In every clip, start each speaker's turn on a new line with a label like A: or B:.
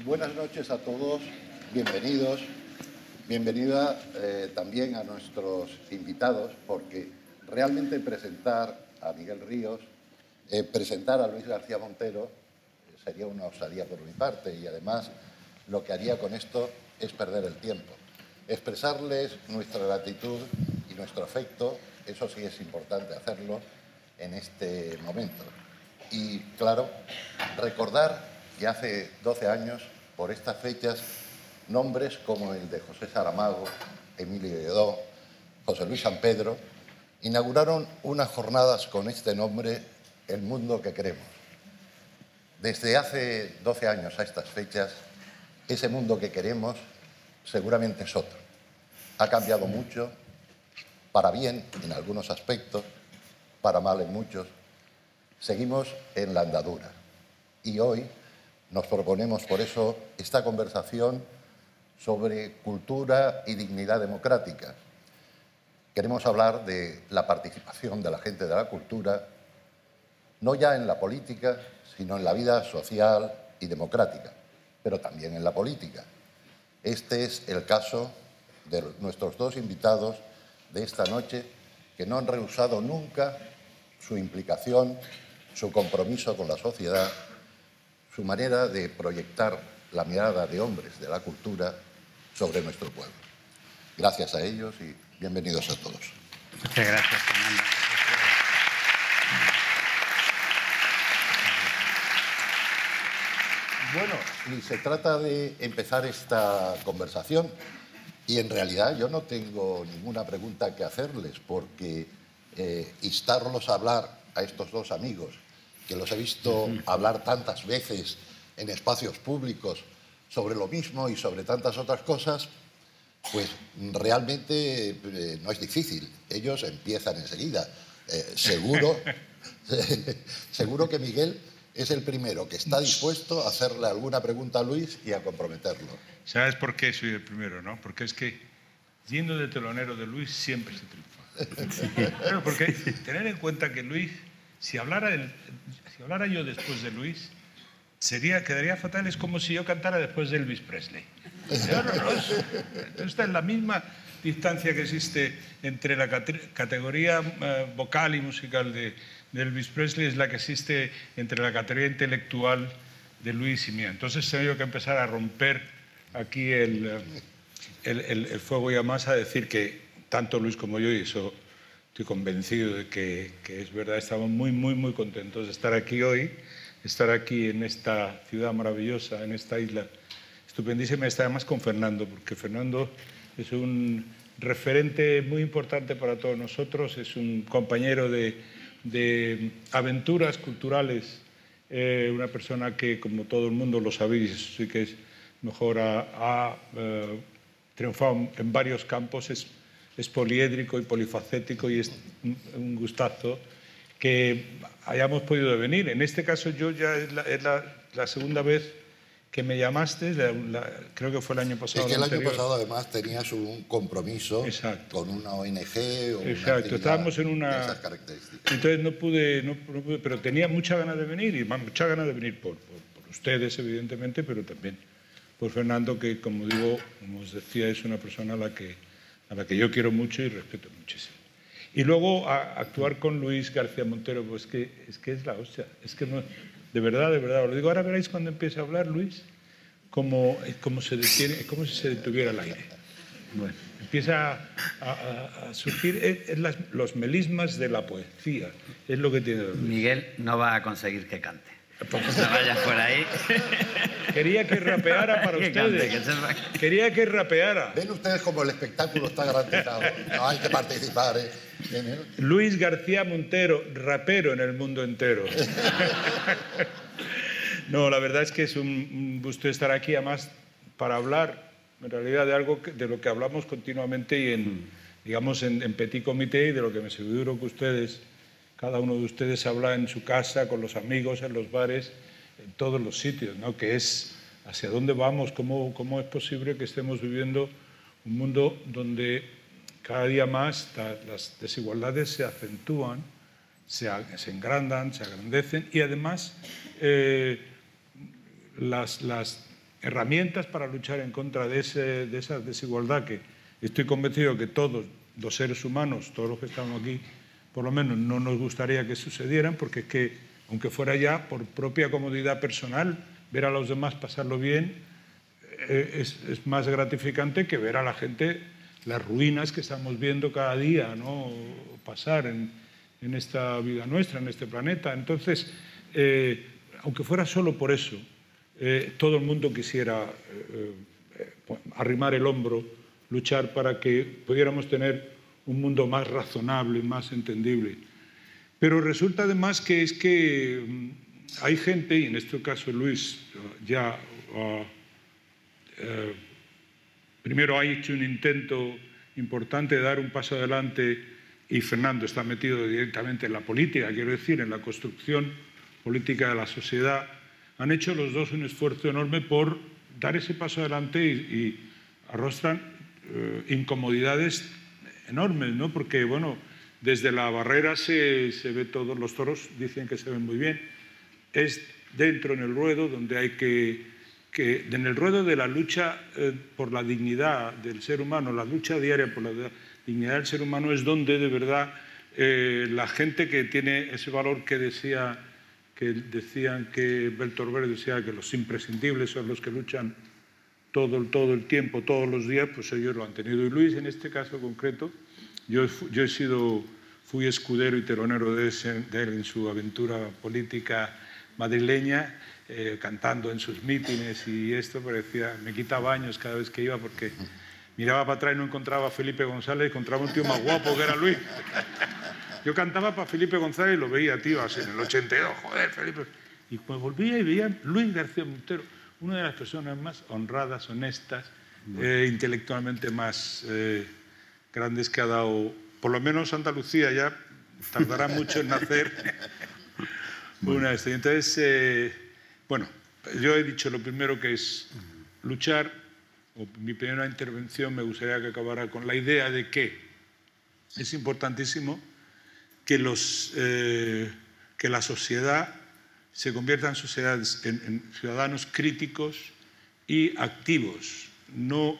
A: Buenas noches a todos, bienvenidos. Bienvenida también a nuestros invitados, porque realmente presentar a Miguel Ríos, presentar a Luis García Montero sería una osadía por mi parte, y además lo que haría con esto es perder el tiempo. Expresarles nuestra gratitud y nuestro afecto, eso sí es importante hacerlo en este momento. Y claro, recordar que hace 12 años, por estas fechas, nombres como el de José Saramago, Emilio Lledó, José Luis San Pedro, inauguraron unas jornadas con este nombre, El mundo que queremos. Desde hace 12 años a estas fechas, ese mundo que queremos seguramente es otro. Ha cambiado mucho, para bien en algunos aspectos, para mal en muchos. Seguimos en la andadura y hoy nos proponemos por eso esta conversación sobre cultura y dignidad democrática. Queremos hablar de la participación de la gente de la cultura, no ya en la política, sino en la vida social y democrática, pero también en la política. Este es el caso de nuestros dos invitados de esta noche, que no han rehusado nunca su implicación, su compromiso con la sociedad, su manera de proyectar la mirada de hombres de la cultura sobre nuestro pueblo. Gracias a ellos y bienvenidos a todos.
B: Muchas gracias, Fernando.
A: Bueno, y se trata de empezar esta conversación y en realidad yo no tengo ninguna pregunta que hacerles, porque instarlos a hablar a estos dos amigos, que los he visto hablar tantas veces en espacios públicos sobre lo mismo y sobre tantas otras cosas, pues realmente no es difícil. Ellos empiezan enseguida. Seguro que Miguel es el primero que está dispuesto a hacerle alguna pregunta a Luis y a comprometerlo.
C: ¿Sabes por qué soy el primero, no? Porque es que yendo de telonero de Luis siempre se triunfa. Claro, porque tener en cuenta que Luis, si hablara yo después de Luis, quedaría fatal. Es como si yo cantara después de Elvis Presley. Está en la misma distancia que existe entre la categoría vocal y musical de Elvis Presley, es la que existe entre la categoría intelectual de Luis y mía. Entonces tengo que empezar a romper aquí el fuego, y además a decir que tanto Luis como yo, y eso estoy convencido de que es verdad, estamos muy, muy, muy contentos de estar aquí hoy, estar aquí en esta ciudad maravillosa, en esta isla estupendísima, y estar además con Fernando, porque Fernando es un referente muy importante para todos nosotros, es un compañero de aventuras culturales, una persona que, como todo el mundo lo sabéis, sí que es mejor, ha triunfado en varios campos, es poliédrico y polifacético, y es un gustazo que hayamos podido venir. En este caso yo ya es la segunda vez que me llamaste, creo que fue el año pasado.
A: Es que el año pasado además tenías un compromiso. Exacto. Con una ONG o
C: exacto, estábamos en una...
A: de esas características.
C: Entonces no pude, pero tenía muchas ganas de venir, y muchas ganas de venir por ustedes, evidentemente, pero también por Fernando, que, como digo, como os decía, es una persona a la que yo quiero mucho y respeto muchísimo. Y luego actuar con Luis García Montero, pues es que es la hostia, es que no... De verdad, os lo digo. Ahora veréis cuando empiece a hablar Luis, como se detiene, como si se detuviera el aire. Bueno, empieza a surgir los melismas de la poesía. Es lo que tiene Luis.
B: Miguel no va a conseguir que cante. No vayas por ahí.
C: Quería que rapeara para ustedes. Quería que rapeara.
A: Ven ustedes como el espectáculo está garantizado. No hay que participar, ¿eh?
C: Luis García Montero, rapero en el mundo entero. No, la verdad es que es un gusto estar aquí, además, para hablar, en realidad, de algo de lo que hablamos continuamente y digamos, en petit comité, y de lo que me aseguro que ustedes, cada uno de ustedes, habla en su casa, con los amigos, en los bares, en todos los sitios, ¿no? Que es hacia dónde vamos, cómo es posible que estemos viviendo un mundo donde cada día más las desigualdades se acentúan, se engrandan, se agrandecen, y además las herramientas para luchar en contra de esa desigualdad que estoy convencido que todos los seres humanos, todos los que estamos aquí, por lo menos no nos gustaría que sucedieran, porque es que, aunque fuera ya por propia comodidad personal, ver a los demás pasarlo bien es más gratificante que ver a la gente las ruinas que estamos viendo cada día, ¿no?, pasar en esta vida nuestra, en este planeta. Entonces, aunque fuera solo por eso, todo el mundo quisiera arrimar el hombro, luchar para que pudiéramos tener un mundo más razonable, más entendible. Pero resulta además que es que hay gente, y en este caso Luis ya primero ha hecho un intento importante de dar un paso adelante, y Fernando está metido directamente en la política, quiero decir, en la construcción política de la sociedad. Han hecho los dos un esfuerzo enorme por dar ese paso adelante y arrostran incomodidades enormes, ¿no? Porque, bueno, desde la barrera se ve todo, los toros dicen que se ven muy bien. Es dentro, en el ruedo, donde hay en el ruedo de la lucha por la dignidad del ser humano, la lucha diaria por la dignidad del ser humano, es donde de verdad la gente que tiene ese valor que decían que Bertolt Brecht decía que los imprescindibles son los que luchan todo el tiempo, todos los días, pues ellos lo han tenido. Y Luis, en este caso concreto, yo fui escudero y telonero de él en su aventura política madrileña, cantando en sus mítines, y esto parecía, me quitaba años cada vez que iba, porque miraba para atrás y no encontraba a Felipe González, encontraba un tío más guapo que era Luis. Yo cantaba para Felipe González y lo veía, tío, así en el 82, joder, Felipe. Y pues volvía y veía a Luis García Montero, una de las personas más honradas, honestas, intelectualmente más grandes que ha dado, por lo menos Andalucía. Ya tardará mucho en nacer una de estas. Entonces, bueno, yo he dicho lo primero, que es luchar, o mi primera intervención me gustaría que acabara con la idea de que es importantísimo que la sociedad se convierta en ciudadanos críticos y activos, no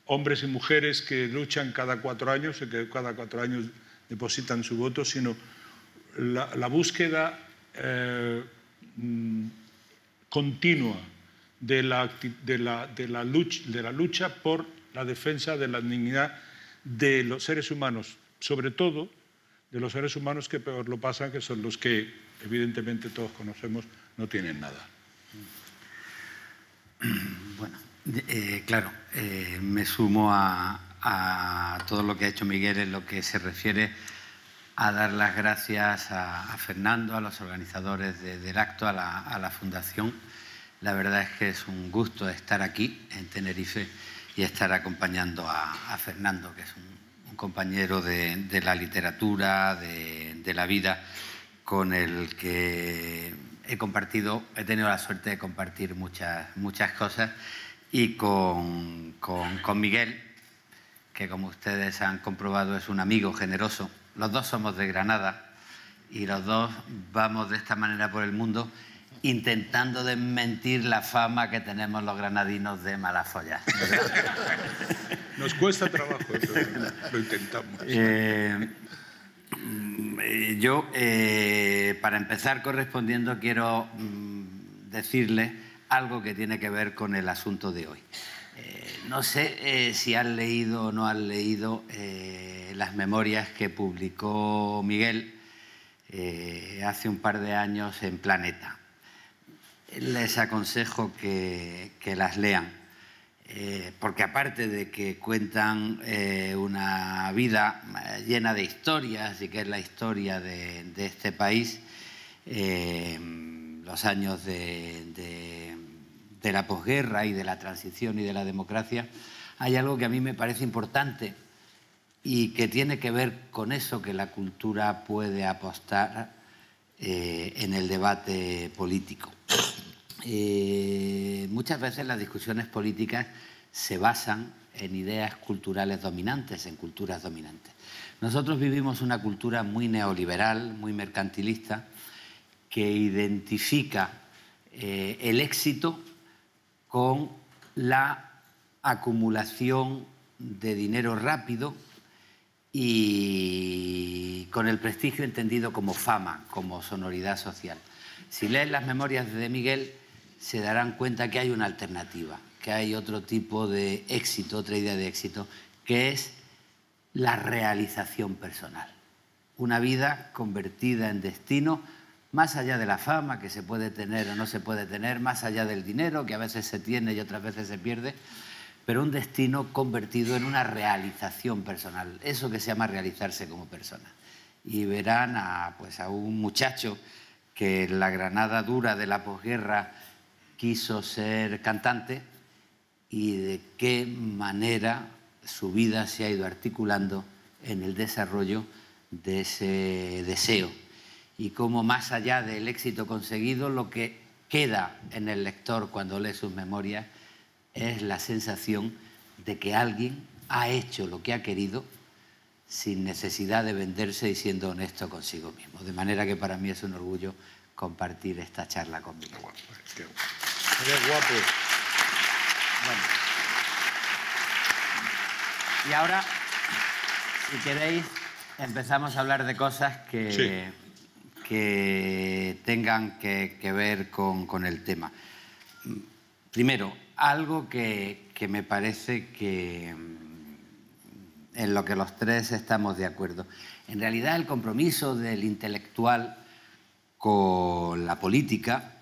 C: hombres y mujeres que luchan cada 4 años y que cada 4 años depositan su voto, sino la búsqueda continua de la lucha por la defensa de la dignidad de los seres humanos, sobre todo de los seres humanos que peor lo pasan, que son los que evidentemente todos conocemos, no tienen nada.
B: Bueno, claro, me sumo a todo lo que ha hecho Miguel en lo que se refiere a dar las gracias a Fernando, a los organizadores del acto, a la Fundación. La verdad es que es un gusto estar aquí en Tenerife y estar acompañando a Fernando, que es un compañero de la literatura, de la vida, con el que he tenido la suerte de compartir muchas cosas, y con Miguel, que como ustedes han comprobado es un amigo generoso. Los dos somos de Granada y los dos vamos de esta manera por el mundo intentando desmentir la fama que tenemos los granadinos de malafollas.
C: Nos cuesta trabajo, pero lo intentamos.
B: Yo, para empezar correspondiendo, quiero decirle algo que tiene que ver con el asunto de hoy. No sé si han leído o no han leído las memorias que publicó Miguel hace un par de años en Planeta. Les aconsejo que las lean, porque aparte de que cuentan una vida llena de historias, y que es la historia de este país, los años de la posguerra y de la transición y de la democracia, hay algo que a mí me parece importante y que tiene que ver con eso que la cultura puede apostar en el debate político. Muchas veces las discusiones políticas se basan en ideas culturales dominantes, en culturas dominantes. Nosotros vivimos una cultura muy neoliberal, muy mercantilista, que identifica el éxito con la acumulación de dinero rápido y con el prestigio entendido como fama, como sonoridad social. Si leen las memorias de Miguel, se darán cuenta que hay una alternativa, que hay otro tipo de éxito, otra idea de éxito, que es la realización personal. Una vida convertida en destino, más allá de la fama que se puede tener o no se puede tener, más allá del dinero que a veces se tiene y otras veces se pierde, pero un destino convertido en una realización personal, eso que se llama realizarse como persona. Y verán a un muchacho que en la Granada dura de la posguerra quiso ser cantante y de qué manera su vida se ha ido articulando en el desarrollo de ese deseo. Y cómo más allá del éxito conseguido, lo que queda en el lector cuando lee sus memorias es la sensación de que alguien ha hecho lo que ha querido sin necesidad de venderse y siendo honesto consigo mismo. De manera que para mí es un orgullo compartir esta charla conmigo.
C: Qué guapo.
B: Bueno. Y ahora, si queréis, empezamos a hablar de cosas que tengan que ver con el tema. Primero, algo que me parece que en lo que los tres estamos de acuerdo. En realidad, el compromiso del intelectual con la política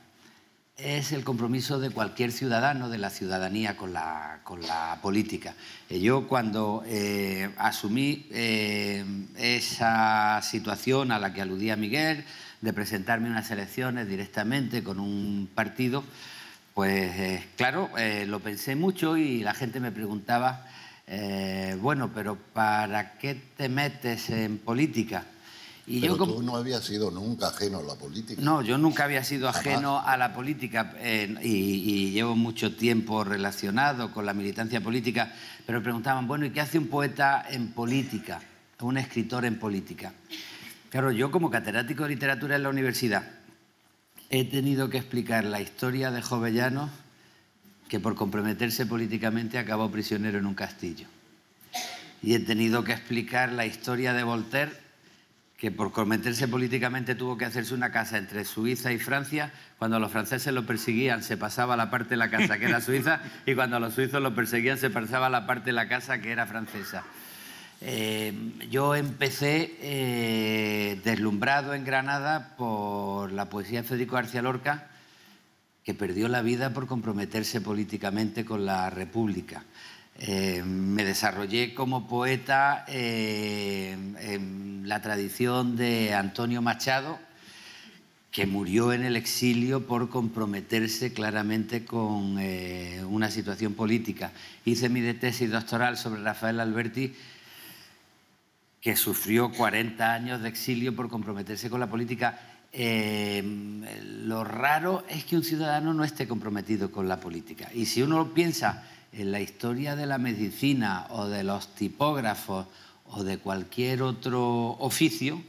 B: es el compromiso de cualquier ciudadano, de la ciudadanía con la política. Yo cuando asumí esa situación a la que aludía Miguel, de presentarme unas elecciones directamente con un partido, pues claro, lo pensé mucho y la gente me preguntaba, bueno, pero ¿para qué te metes en política?
A: Y pero tú no habías sido nunca ajeno a la política.
B: No, yo nunca había sido ajeno a la política y llevo mucho tiempo relacionado con la militancia política, pero me preguntaban, bueno, ¿y qué hace un poeta en política, un escritor en política? Claro, yo como catedrático de literatura en la universidad he tenido que explicar la historia de Jovellanos, que por comprometerse políticamente acabó prisionero en un castillo. Y he tenido que explicar la historia de Voltaire, que por comprometerse políticamente tuvo que hacerse una casa entre Suiza y Francia. Cuando los franceses lo perseguían se pasaba a la parte de la casa que era suiza y cuando los suizos lo perseguían se pasaba a la parte de la casa que era francesa. Yo empecé deslumbrado en Granada por la poesía de Federico García Lorca, que perdió la vida por comprometerse políticamente con la República. Me desarrollé como poeta en la tradición de Antonio Machado, que murió en el exilio por comprometerse claramente con una situación política. Hice mi tesis doctoral sobre Rafael Alberti, que sufrió 40 años de exilio por comprometerse con la política. Lo raro es que un ciudadano no esté comprometido con la política. Y si uno piensa en la historia de la medicina o de los tipógrafos o de cualquier otro oficio,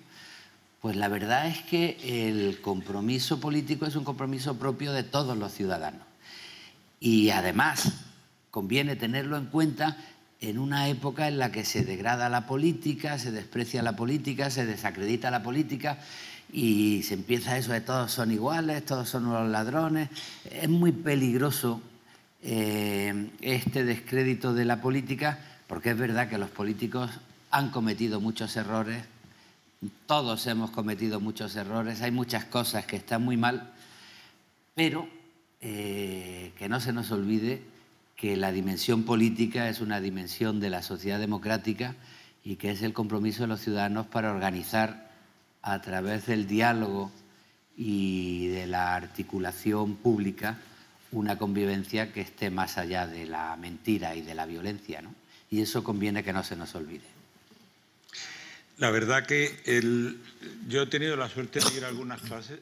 B: pues la verdad es que el compromiso político es un compromiso propio de todos los ciudadanos. Y además conviene tenerlo en cuenta en una época en la que se degrada la política, se desprecia la política, se desacredita la política y se empieza eso de todos son iguales, todos son unos ladrones. Es muy peligroso este descrédito de la política, porque es verdad que los políticos han cometido muchos errores, todos hemos cometido muchos errores, hay muchas cosas que están muy mal, pero que no se nos olvide que la dimensión política es una dimensión de la sociedad democrática y que es el compromiso de los ciudadanos para organizar a través del diálogo y de la articulación pública una convivencia que esté más allá de la mentira y de la violencia, ¿no? Y eso conviene que no se nos olvide.
C: La verdad que yo he tenido la suerte de ir a algunas clases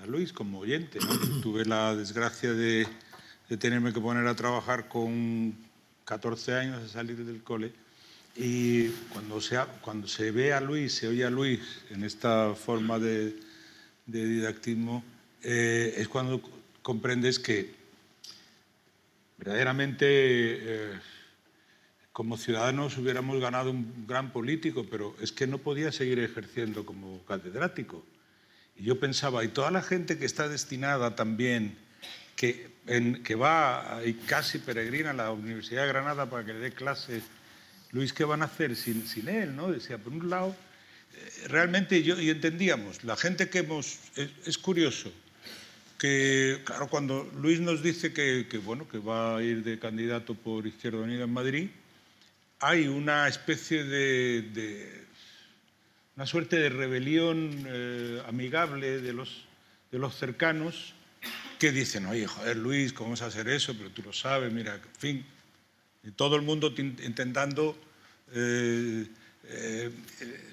C: a Luis como oyente, ¿no? Tuve la desgracia de tenerme que poner a trabajar con 14 años de salir del cole y cuando se ve a Luis, se oye a Luis en esta forma de didactismo, es cuando comprendes que verdaderamente como ciudadanos hubiéramos ganado un gran político, pero es que no podía seguir ejerciendo como catedrático. Y yo pensaba, y toda la gente que está destinada también, que va y casi peregrina a la Universidad de Granada para que le dé clases, Luis, ¿qué van a hacer sin él? ¿No? Decía, por un lado, realmente y entendíamos, la gente que es curioso, que claro, cuando Luis nos dice que va a ir de candidato por Izquierda Unida en Madrid, hay una especie una suerte de rebelión amigable de los cercanos que dicen, oye, joder, Luis, ¿cómo vas a hacer eso? Pero tú lo sabes, mira, en fin. Y todo el mundo intentando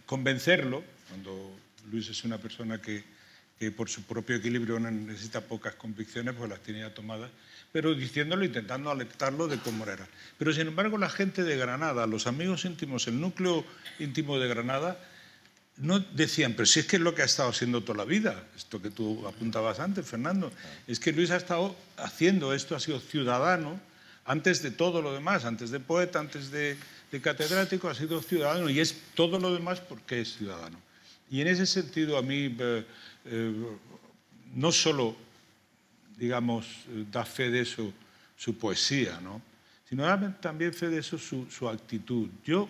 C: convencerlo, cuando Luis es una persona que por su propio equilibrio necesita pocas convicciones, pues las tiene ya tomadas, pero diciéndolo, intentando alertarlo de cómo era. Pero sin embargo la gente de Granada, los amigos íntimos, el núcleo íntimo de Granada, no decían, pero si es que es lo que ha estado haciendo toda la vida, esto que tú apuntabas antes, Fernando, es que Luis ha estado haciendo esto, ha sido ciudadano, antes de todo lo demás, antes de poeta, antes de catedrático, ha sido ciudadano y es todo lo demás porque es ciudadano. Y en ese sentido a mí no solo, digamos, da fe de eso su poesía, ¿no? Sino también fe de eso su actitud. Yo,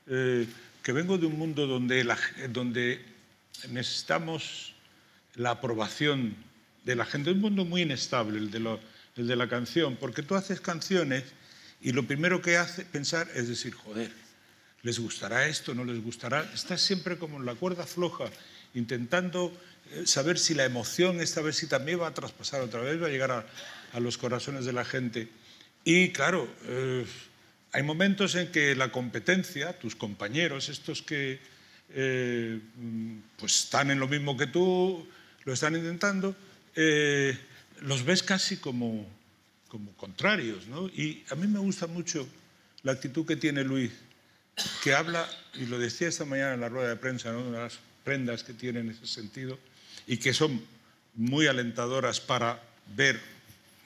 C: que vengo de un mundo donde necesitamos la aprobación de la gente, un mundo muy inestable, el de la canción, porque tú haces canciones y lo primero que hace pensar es decir, joder, ¿les gustará esto? ¿No les gustará? Estás siempre como en la cuerda floja, intentando saber si la emoción esta vez sí también va a traspasar otra vez, va a llegar a los corazones de la gente. Y claro, hay momentos en que la competencia, tus compañeros, estos que pues están en lo mismo que tú, lo están intentando, los ves casi como contrarios, ¿no? Y a mí me gusta mucho la actitud que tiene Luis, que habla, y lo decía esta mañana en la rueda de prensa, ¿no?, una de las prendas que tiene en ese sentido y que son muy alentadoras para ver,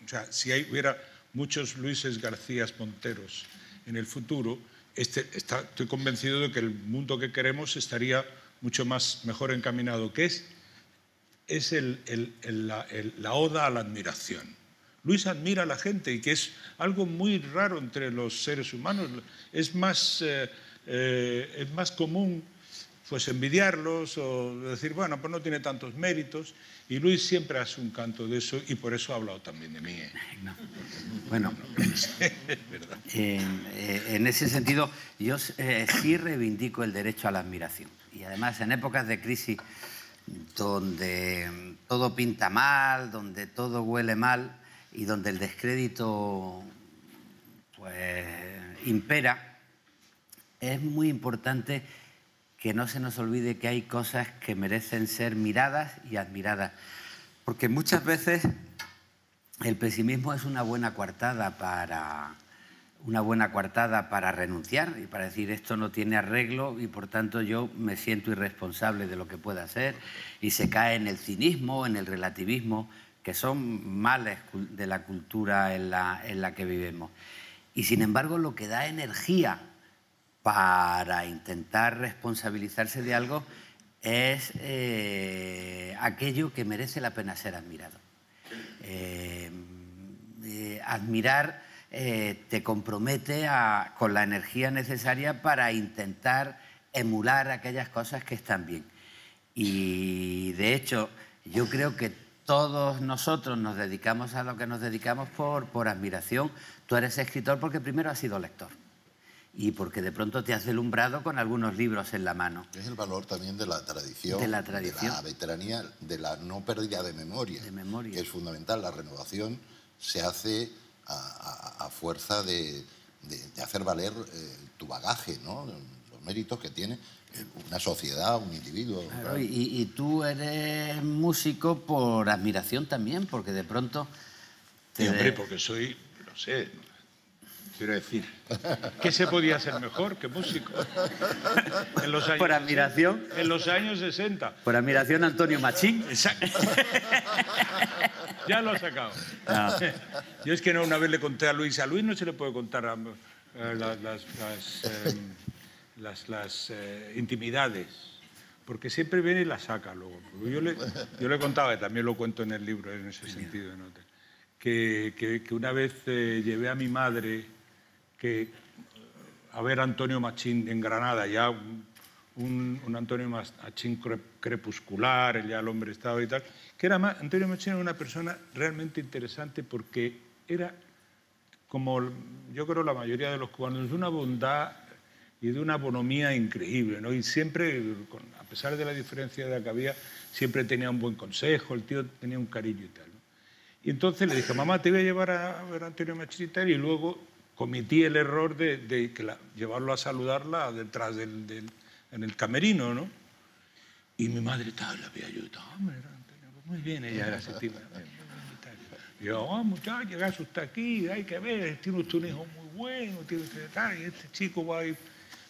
C: o sea, si hubiera muchos Luises Garcías Monteros en el futuro, estoy convencido de que el mundo que queremos estaría mucho mejor encaminado, que es la oda a la admiración. Luis admira a la gente y que es algo muy raro entre los seres humanos. Es más común pues envidiarlos o decir, bueno, pues no tiene tantos méritos. Y Luis siempre hace un canto de eso y por eso ha hablado también de mí.
B: No. Bueno, en ese sentido yo sí reivindico el derecho a la admiración. Y además en épocas de crisis donde todo pinta mal, donde todo huele mal y donde el descrédito pues impera, es muy importante que no se nos olvide que hay cosas que merecen ser miradas y admiradas, porque muchas veces el pesimismo es una buena coartada para renunciar y para decir esto no tiene arreglo y por tanto yo me siento irresponsable de lo que pueda hacer, y se cae en el cinismo, en el relativismo, que son males de la cultura en la que vivimos. Y sin embargo lo que da energía para intentar responsabilizarse de algo es aquello que merece la pena ser admirado. Admirar te compromete con la energía necesaria para intentar emular aquellas cosas que están bien. Y de hecho yo creo que todos nosotros nos dedicamos a lo que nos dedicamos por admiración. Tú eres escritor porque primero has sido lector y porque de pronto te has delumbrado con algunos libros en la mano.
A: Es el valor también de la tradición, de la veteranía, de la no pérdida de memoria, que es fundamental. La renovación se hace a fuerza de hacer valer tu bagaje, ¿no?, los méritos que tiene una sociedad, un individuo.
B: Claro, y tú eres músico por admiración también, porque de pronto...
C: Sí, hombre, porque soy, no sé, Quiero decir, ¿qué se podía hacer mejor que músico? En los años
B: por admiración.
C: 60, en los años 60.
B: Por admiración a Antonio Machín.
C: Exacto. Ya lo ha sacado.
B: No.
C: Yo es que una vez le conté a Luis no se le puede contar las intimidades, porque siempre viene y las saca luego. Yo le contaba, y también lo cuento en el libro en ese sentido, ¿no? que una vez llevé a mi madre a ver a Antonio Machín en Granada, ya un Antonio Machín crepuscular, ya el hombre estaba y tal, que Antonio Machín era una persona realmente interesante porque era, como yo creo la mayoría de los cubanos, de una bondad y de una bonomía increíble, ¿no? Y siempre, a pesar de la diferencia de edad que había, siempre tenía un buen consejo, el tío tenía un cariño y tal, ¿no? Y entonces le dije, mamá, te voy a llevar a ver a Antonio Machín y tal, y luego cometí el error de llevarlo a saludarla detrás en el camerino, ¿no? Y mi madre tal, la había ayudado, muy bien, ella era asistida. Y yo, muchacho, llegaste usted aquí, hay que ver, tiene usted un hijo muy bueno, tiene usted tal, y este chico va a ir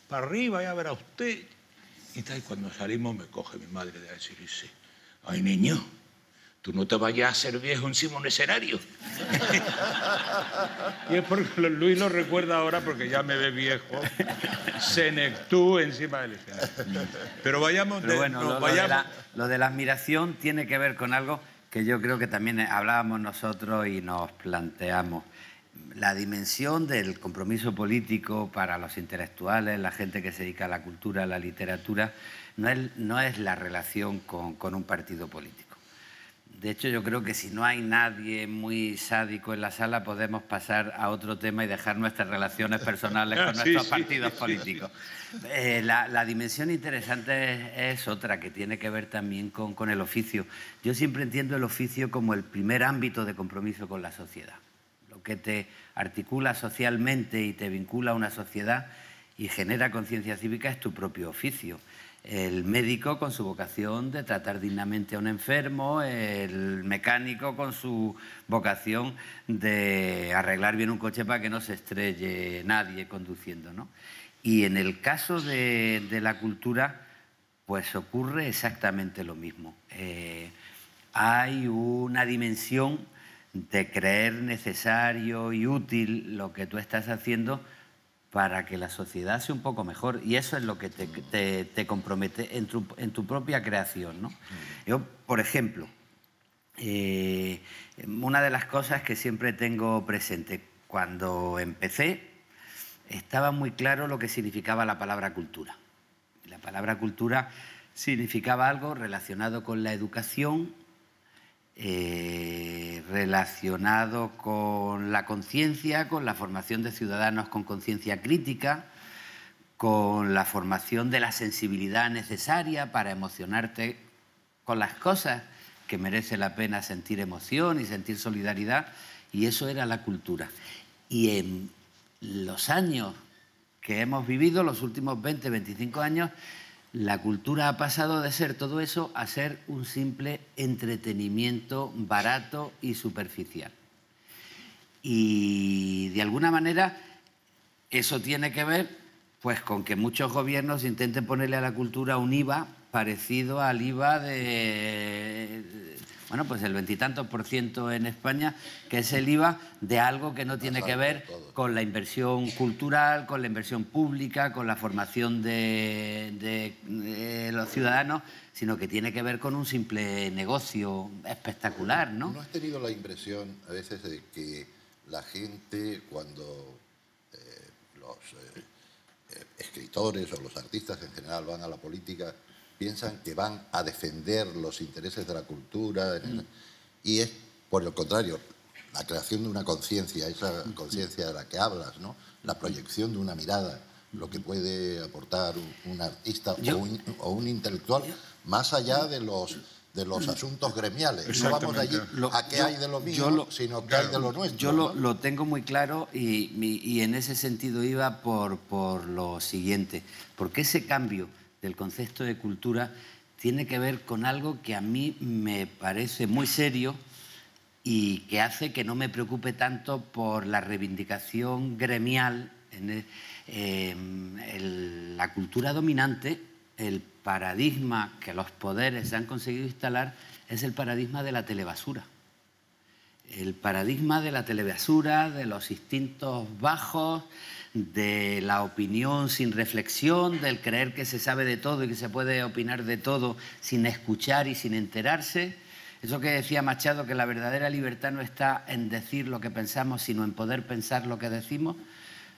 C: para arriba, ya verá usted. Y tal, y cuando salimos me coge mi madre de decir, sí, ay, niño, tú no te vayas a hacer viejo encima de un escenario. Y es porque Luis lo recuerda ahora porque ya me ve viejo. Senectú encima del escenario. Pero vayamos...
B: Pero bueno, lo de la admiración tiene que ver con algo que yo creo que también hablábamos nosotros y nos planteamos. La dimensión del compromiso político para los intelectuales, la gente que se dedica a la cultura, a la literatura, no es la relación con un partido político. De hecho, yo creo que si no hay nadie muy sádico en la sala, podemos pasar a otro tema y dejar nuestras relaciones personales con nuestros partidos políticos. La dimensión interesante es otra, que tiene que ver también con el oficio. Yo siempre entiendo el oficio como el primer ámbito de compromiso con la sociedad. Lo que te articula socialmente y te vincula a una sociedad y genera conciencia cívica es tu propio oficio. El médico con su vocación de tratar dignamente a un enfermo, el mecánico con su vocación de arreglar bien un coche para que no se estrelle nadie conduciendo, ¿no? Y en el caso de la cultura, pues ocurre exactamente lo mismo. Hay una dimensión de creer necesario y útil lo que tú estás haciendo para que la sociedad sea un poco mejor, y eso es lo que te compromete en tu propia creación, ¿no? Yo, por ejemplo, una de las cosas que siempre tengo presente, cuando empecé, estaba muy claro lo que significaba la palabra cultura. La palabra cultura significaba algo relacionado con la educación, relacionado con la conciencia, con la formación de ciudadanos con conciencia crítica, con la formación de la sensibilidad necesaria para emocionarte con las cosas que merece la pena sentir emoción y sentir solidaridad, y eso era la cultura. Y en los años que hemos vivido, los últimos 20, 25 años, la cultura ha pasado de ser todo eso a ser un simple entretenimiento barato y superficial. Y de alguna manera eso tiene que ver pues con que muchos gobiernos intenten ponerle a la cultura un IVA parecido al IVA de, bueno, pues el 20 y tantos % en España, que es el IVA de algo que no tiene que ver con la inversión cultural, con la inversión pública, con la formación de los ciudadanos, sino que tiene que ver con un simple negocio espectacular, ¿no?
A: ¿No has tenido la impresión a veces de que la gente, cuando los escritores o los artistas en general van a la política, piensan que van a defender los intereses de la cultura y es, por el contrario, la creación de una conciencia, esa conciencia de la que hablas, ¿no? La proyección de una mirada, lo que puede aportar un artista o un intelectual, más allá de los asuntos gremiales. No vamos allí a qué hay de lo mío, sino qué hay de lo nuestro.
B: Yo lo tengo muy claro y en ese sentido iba por lo siguiente, porque ese cambio del concepto de cultura tiene que ver con algo que a mí me parece muy serio y que hace que no me preocupe tanto por la reivindicación gremial. En la cultura dominante, el paradigma que los poderes han conseguido instalar es el paradigma de la telebasura. El paradigma de la telebasura, de los instintos bajos, de la opinión sin reflexión, del creer que se sabe de todo y que se puede opinar de todo sin escuchar y sin enterarse. Eso que decía Machado, que la verdadera libertad no está en decir lo que pensamos, sino en poder pensar lo que decimos.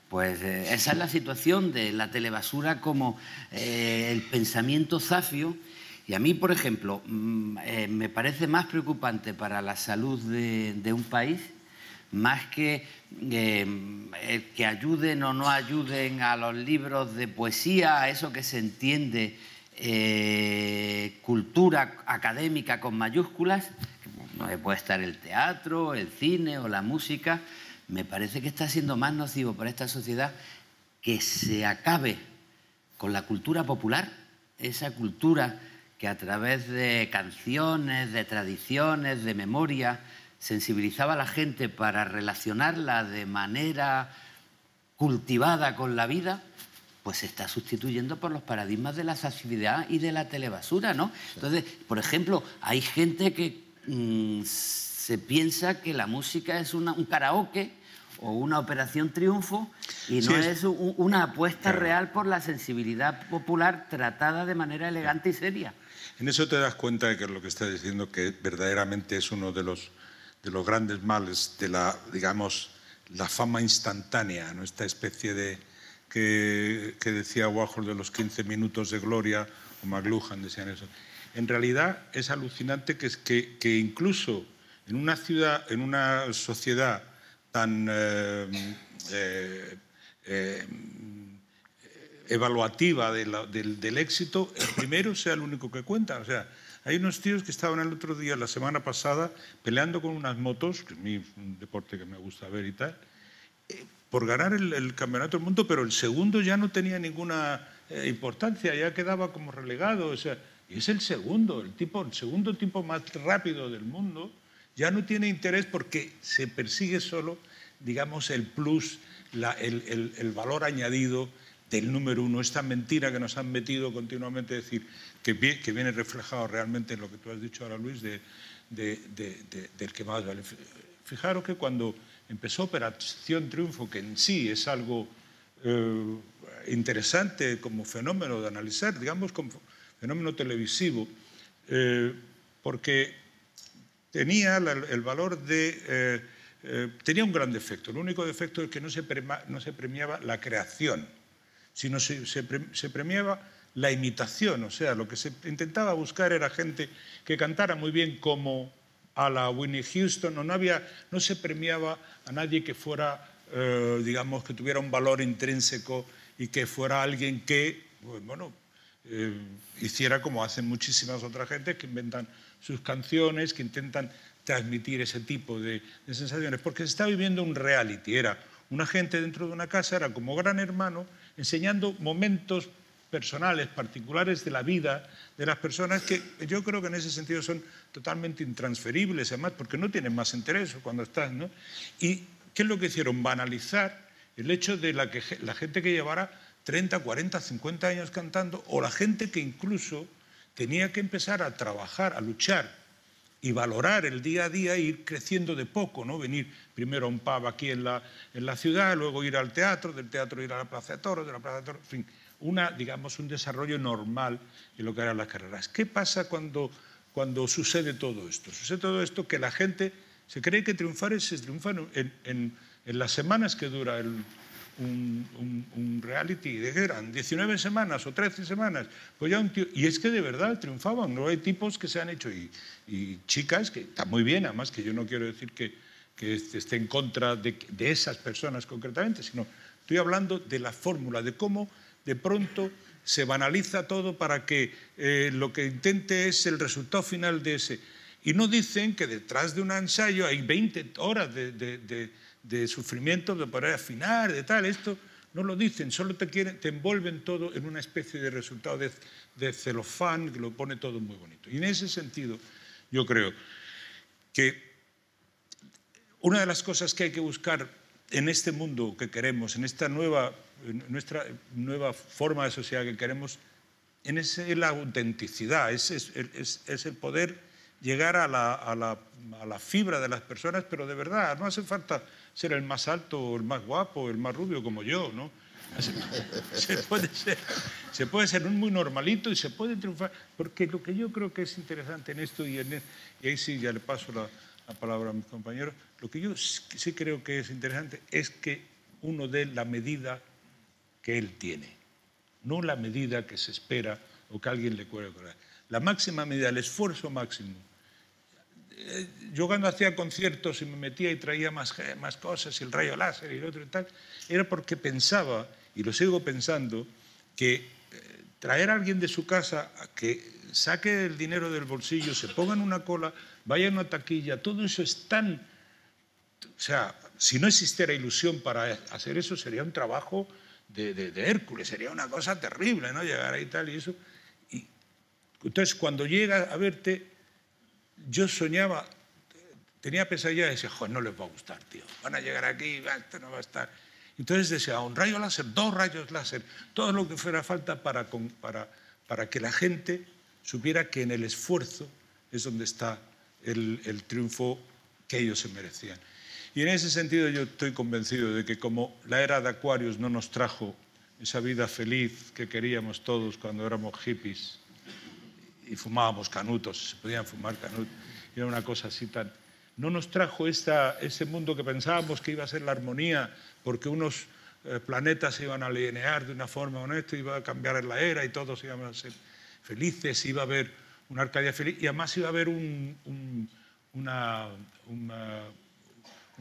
B: Pues esa es la situación de la telebasura como el pensamiento zafio. Y a mí, por ejemplo, me parece más preocupante para la salud de un país, más que ayuden o no ayuden a los libros de poesía, a eso que se entiende cultura académica con mayúsculas, que puede estar el teatro, el cine o la música. Me parece que está siendo más nocivo para esta sociedad que se acabe con la cultura popular, esa cultura que a través de canciones, de tradiciones, de memoria, sensibilizaba a la gente para relacionarla de manera cultivada con la vida, pues se está sustituyendo por los paradigmas de la accesibilidad y de la telebasura, ¿no? Entonces, por ejemplo, hay gente que se piensa que la música es un karaoke o una operación triunfo y no es una apuesta real por la sensibilidad popular tratada de manera elegante y seria.
C: En eso te das cuenta de que lo que estás diciendo que verdaderamente es uno de los grandes males de la, digamos, la fama instantánea, ¿no? Esta especie de que decía Warhol de los 15 minutos de gloria, o McLuhan decían eso. En realidad es alucinante que incluso en una ciudad, en una sociedad tan evaluativa del éxito, el primero sea el único que cuenta. O sea, hay unos tíos que estaban el otro día, la semana pasada, peleando con unas motos, que es un deporte que me gusta ver y tal, por ganar el campeonato del mundo, pero el segundo ya no tenía ninguna importancia, ya quedaba como relegado. O sea, y es el segundo, el segundo tipo más rápido del mundo, ya no tiene interés porque se persigue solo, digamos, el plus, el valor añadido del número uno, esta mentira que nos han metido continuamente, decir, que viene reflejado realmente en lo que tú has dicho ahora, Luis, del que más vale. Fijaros que cuando empezó Operación Triunfo, que en sí es algo interesante como fenómeno de analizar, digamos, como fenómeno televisivo, porque tenía el valor de... tenía un gran defecto. El único defecto es que no se premiaba la creación, sino se premiaba la imitación. O sea, lo que se intentaba buscar era gente que cantara muy bien como a la Whitney Houston, no se premiaba a nadie que fuera, digamos, que tuviera un valor intrínseco y que fuera alguien que, bueno, hiciera como hacen muchísimas otras gentes que inventan sus canciones, que intentan transmitir ese tipo de sensaciones, porque se está viviendo un reality. Era una gente dentro de una casa, era como Gran Hermano, enseñando momentos personales, particulares de la vida de las personas, que yo creo que en ese sentido son totalmente intransferibles, además, porque no tienen más interés cuando estás, ¿no? ¿Y qué es lo que hicieron? Banalizar el hecho de la gente que llevara 30, 40, 50 años cantando, o la gente que incluso tenía que empezar a trabajar, a luchar y valorar el día a día e ir creciendo de poco, ¿no? Venir primero a un pub aquí en la ciudad, luego ir al teatro, del teatro ir a la Plaza de Toros, de la Plaza de Toros, en fin, digamos, un desarrollo normal en lo que eran las carreras. ¿Qué pasa cuando sucede todo esto? Sucede todo esto que la gente se cree que triunfar se triunfa en las semanas que dura un reality. ¿De qué eran? 19 semanas o 13 semanas. Pues ya y es que de verdad triunfaban. No hay tipos que se han hecho y chicas que están muy bien, además, que yo no quiero decir que esté en contra de esas personas concretamente, sino estoy hablando de la fórmula, de cómo de pronto se banaliza todo para que lo que intente es el resultado final de ese. Y no dicen que detrás de un ensayo hay 20 horas de sufrimiento, de poder afinar, de tal. Esto no lo dicen, solo te envuelven todo en una especie de resultado de celofán que lo pone todo muy bonito. Y en ese sentido yo creo que Una de las cosas que hay que buscar en este mundo que queremos, en nuestra nueva forma de sociedad que queremos, es la autenticidad, es el poder llegar a la fibra de las personas, pero de verdad, no hace falta ser el más alto, o el más guapo, o el más rubio como yo, ¿no? Se puede ser muy normalito y se puede triunfar, porque lo que yo creo que es interesante en esto, y ahí sí ya le paso la palabra a mis compañeros, lo que yo sí creo que es interesante es que uno dé la medida que él tiene, no la medida que se espera o que alguien le puede cobrar. La máxima medida, el esfuerzo máximo. Yo cuando hacía conciertos y me metía y traía más cosas, y el rayo láser y el otro y tal, era porque pensaba, y lo sigo pensando, que traer a alguien de su casa a que saque el dinero del bolsillo, se ponga en una cola, vaya a una taquilla, todo eso es tan... O sea, si no existiera ilusión para hacer eso, sería un trabajo de Hércules, sería una cosa terrible, ¿no? Llegar ahí tal y eso. Y entonces, cuando llega a verte, yo soñaba, tenía pesadilla y decía, joder, no les va a gustar, tío. Van a llegar aquí, esto no va a estar. Entonces decía, un rayo láser, 2 rayos láser, todo lo que fuera falta para que la gente supiera que en el esfuerzo es donde está el triunfo que ellos se merecían. Y en ese sentido yo estoy convencido de que como la era de Aquarius no nos trajo esa vida feliz que queríamos todos cuando éramos hippies y fumábamos canutos, se podían fumar canutos, era una cosa así tan... No nos trajo ese mundo que pensábamos que iba a ser la armonía, porque unos planetas se iban a alinear de una forma honesta, iba a cambiar la era y todos íbamos a ser felices, iba a haber una Arcadia feliz y además iba a haber una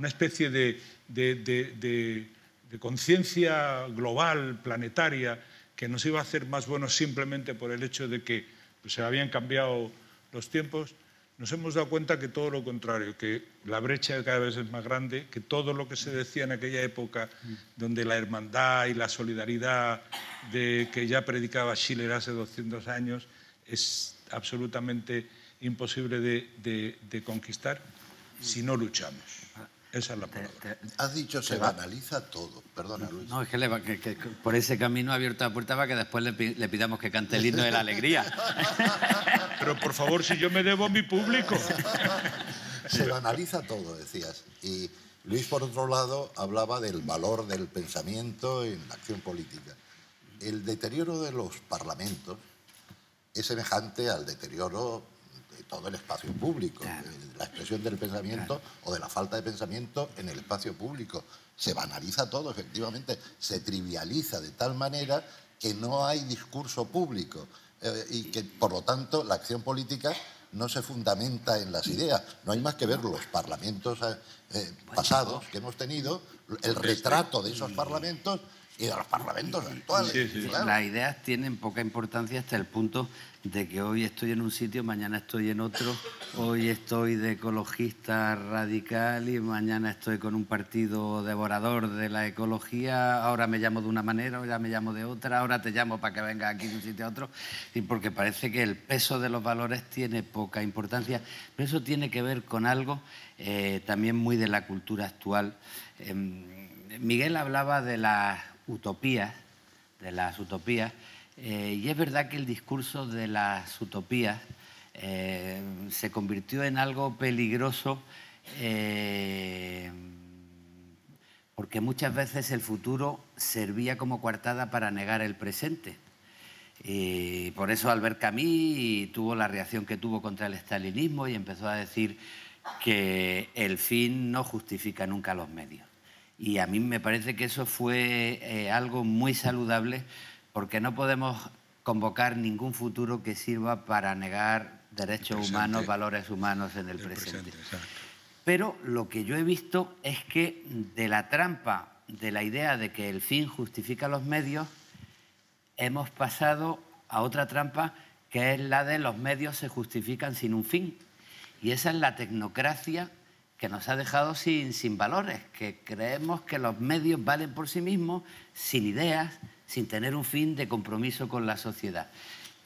C: especie de conciencia global, planetaria, que nos iba a hacer más buenos simplemente por el hecho de que pues, se habían cambiado los tiempos. Nos hemos dado cuenta que todo lo contrario, que la brecha cada vez es más grande, que todo lo que se decía en aquella época, donde la hermandad y la solidaridad que ya predicaba Schiller hace 200 años, es absolutamente imposible de conquistar si no luchamos. Esa es la palabra.
A: Has dicho se banaliza todo. Perdona, Luis.
B: No, es que por ese camino ha abierto la puerta para que después le pidamos que cante el himno de la alegría.
C: Pero por favor, si yo me debo a mi público.
A: Se banaliza todo, decías. Y Luis, por otro lado, hablaba del valor del pensamiento en la acción política. El deterioro de los parlamentos es semejante al deterioro de todo el espacio público, claro, de la expresión del pensamiento, claro, o de la falta de pensamiento en el espacio público. Se banaliza todo, efectivamente, se trivializa de tal manera que no hay discurso público y que, por lo tanto, la acción política no se fundamenta en las ideas. No hay más que ver los parlamentos pasados que hemos tenido, el retrato de esos parlamentos y de los parlamentos actuales.
B: Sí, sí. Claro. Las ideas tienen poca importancia hasta el punto de que hoy estoy en un sitio, mañana estoy en otro, hoy estoy de ecologista radical y mañana estoy con un partido devorador de la ecología, ahora me llamo de una manera, ahora me llamo de otra, ahora te llamo para que vengas aquí de un sitio a otro, y porque parece que el peso de los valores tiene poca importancia, pero eso tiene que ver con algo también muy de la cultura actual. Miguel hablaba de las utopías, y es verdad que el discurso de las utopías se convirtió en algo peligroso porque muchas veces el futuro servía como coartada para negar el presente. Y por eso Albert Camus tuvo la reacción que tuvo contra el estalinismo y empezó a decir que el fin no justifica nunca los medios. Y a mí me parece que eso fue algo muy saludable porque no podemos convocar ningún futuro que sirva para negar derechos humanos, valores humanos en el presente. Pero lo que yo he visto es que de la trampa de la idea de que el fin justifica los medios, hemos pasado a otra trampa que es la de los medios se justifican sin un fin. Y esa es la tecnocracia que nos ha dejado sin valores, que creemos que los medios valen por sí mismos, sin ideas, sin tener un fin de compromiso con la sociedad.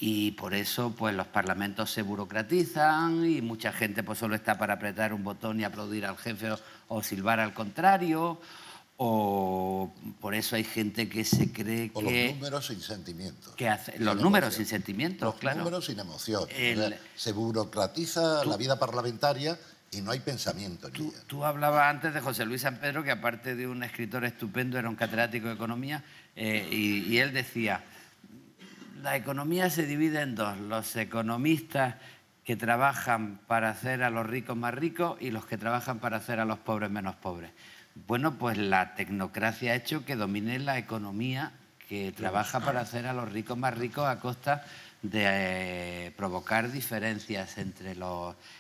B: Y por eso pues los parlamentos se burocratizan y mucha gente pues solo está para apretar un botón y aplaudir al jefe o silbar al contrario. O por eso hay gente que se cree
A: o
B: que...
A: los números sin sentimientos.
B: Los números sin sentimientos,
A: los
B: claro.
A: Los números sin emoción. O sea, se burocratiza la vida parlamentaria y no hay pensamiento en ella.
B: Tú hablabas antes de José Luis San Pedro, que aparte de un escritor estupendo, era un catedrático de economía, y él decía, la economía se divide en dos, los economistas que trabajan para hacer a los ricos más ricos y los que trabajan para hacer a los pobres menos pobres. Bueno, pues la tecnocracia ha hecho que domine la economía que trabaja para hacer a los ricos más ricos a costa de provocar diferencias entre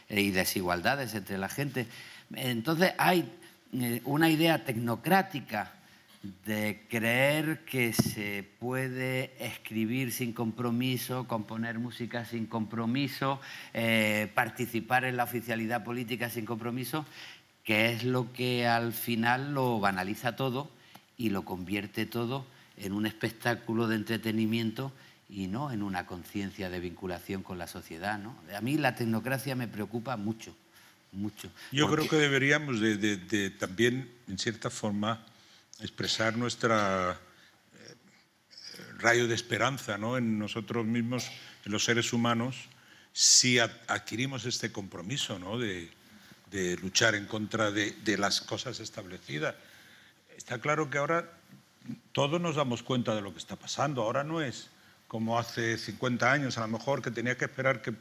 B: y desigualdades entre la gente. Entonces hay una idea tecnocrática de creer que se puede escribir sin compromiso, componer música sin compromiso, participar en la oficialidad política sin compromiso, que es lo que al final lo banaliza todo y lo convierte todo en un espectáculo de entretenimiento y no en una conciencia de vinculación con la sociedad, ¿no? A mí la tecnocracia me preocupa mucho, mucho.
C: Yo creo que deberíamos de también, en cierta forma, expresar nuestra rayo de esperanza, ¿no?, en nosotros mismos, en los seres humanos, si adquirimos este compromiso, ¿no?, de luchar en contra de las cosas establecidas. Está claro que ahora todos nos damos cuenta de lo que está pasando. Ahora no es como hace 50 años, a lo mejor, que tenía que esperar que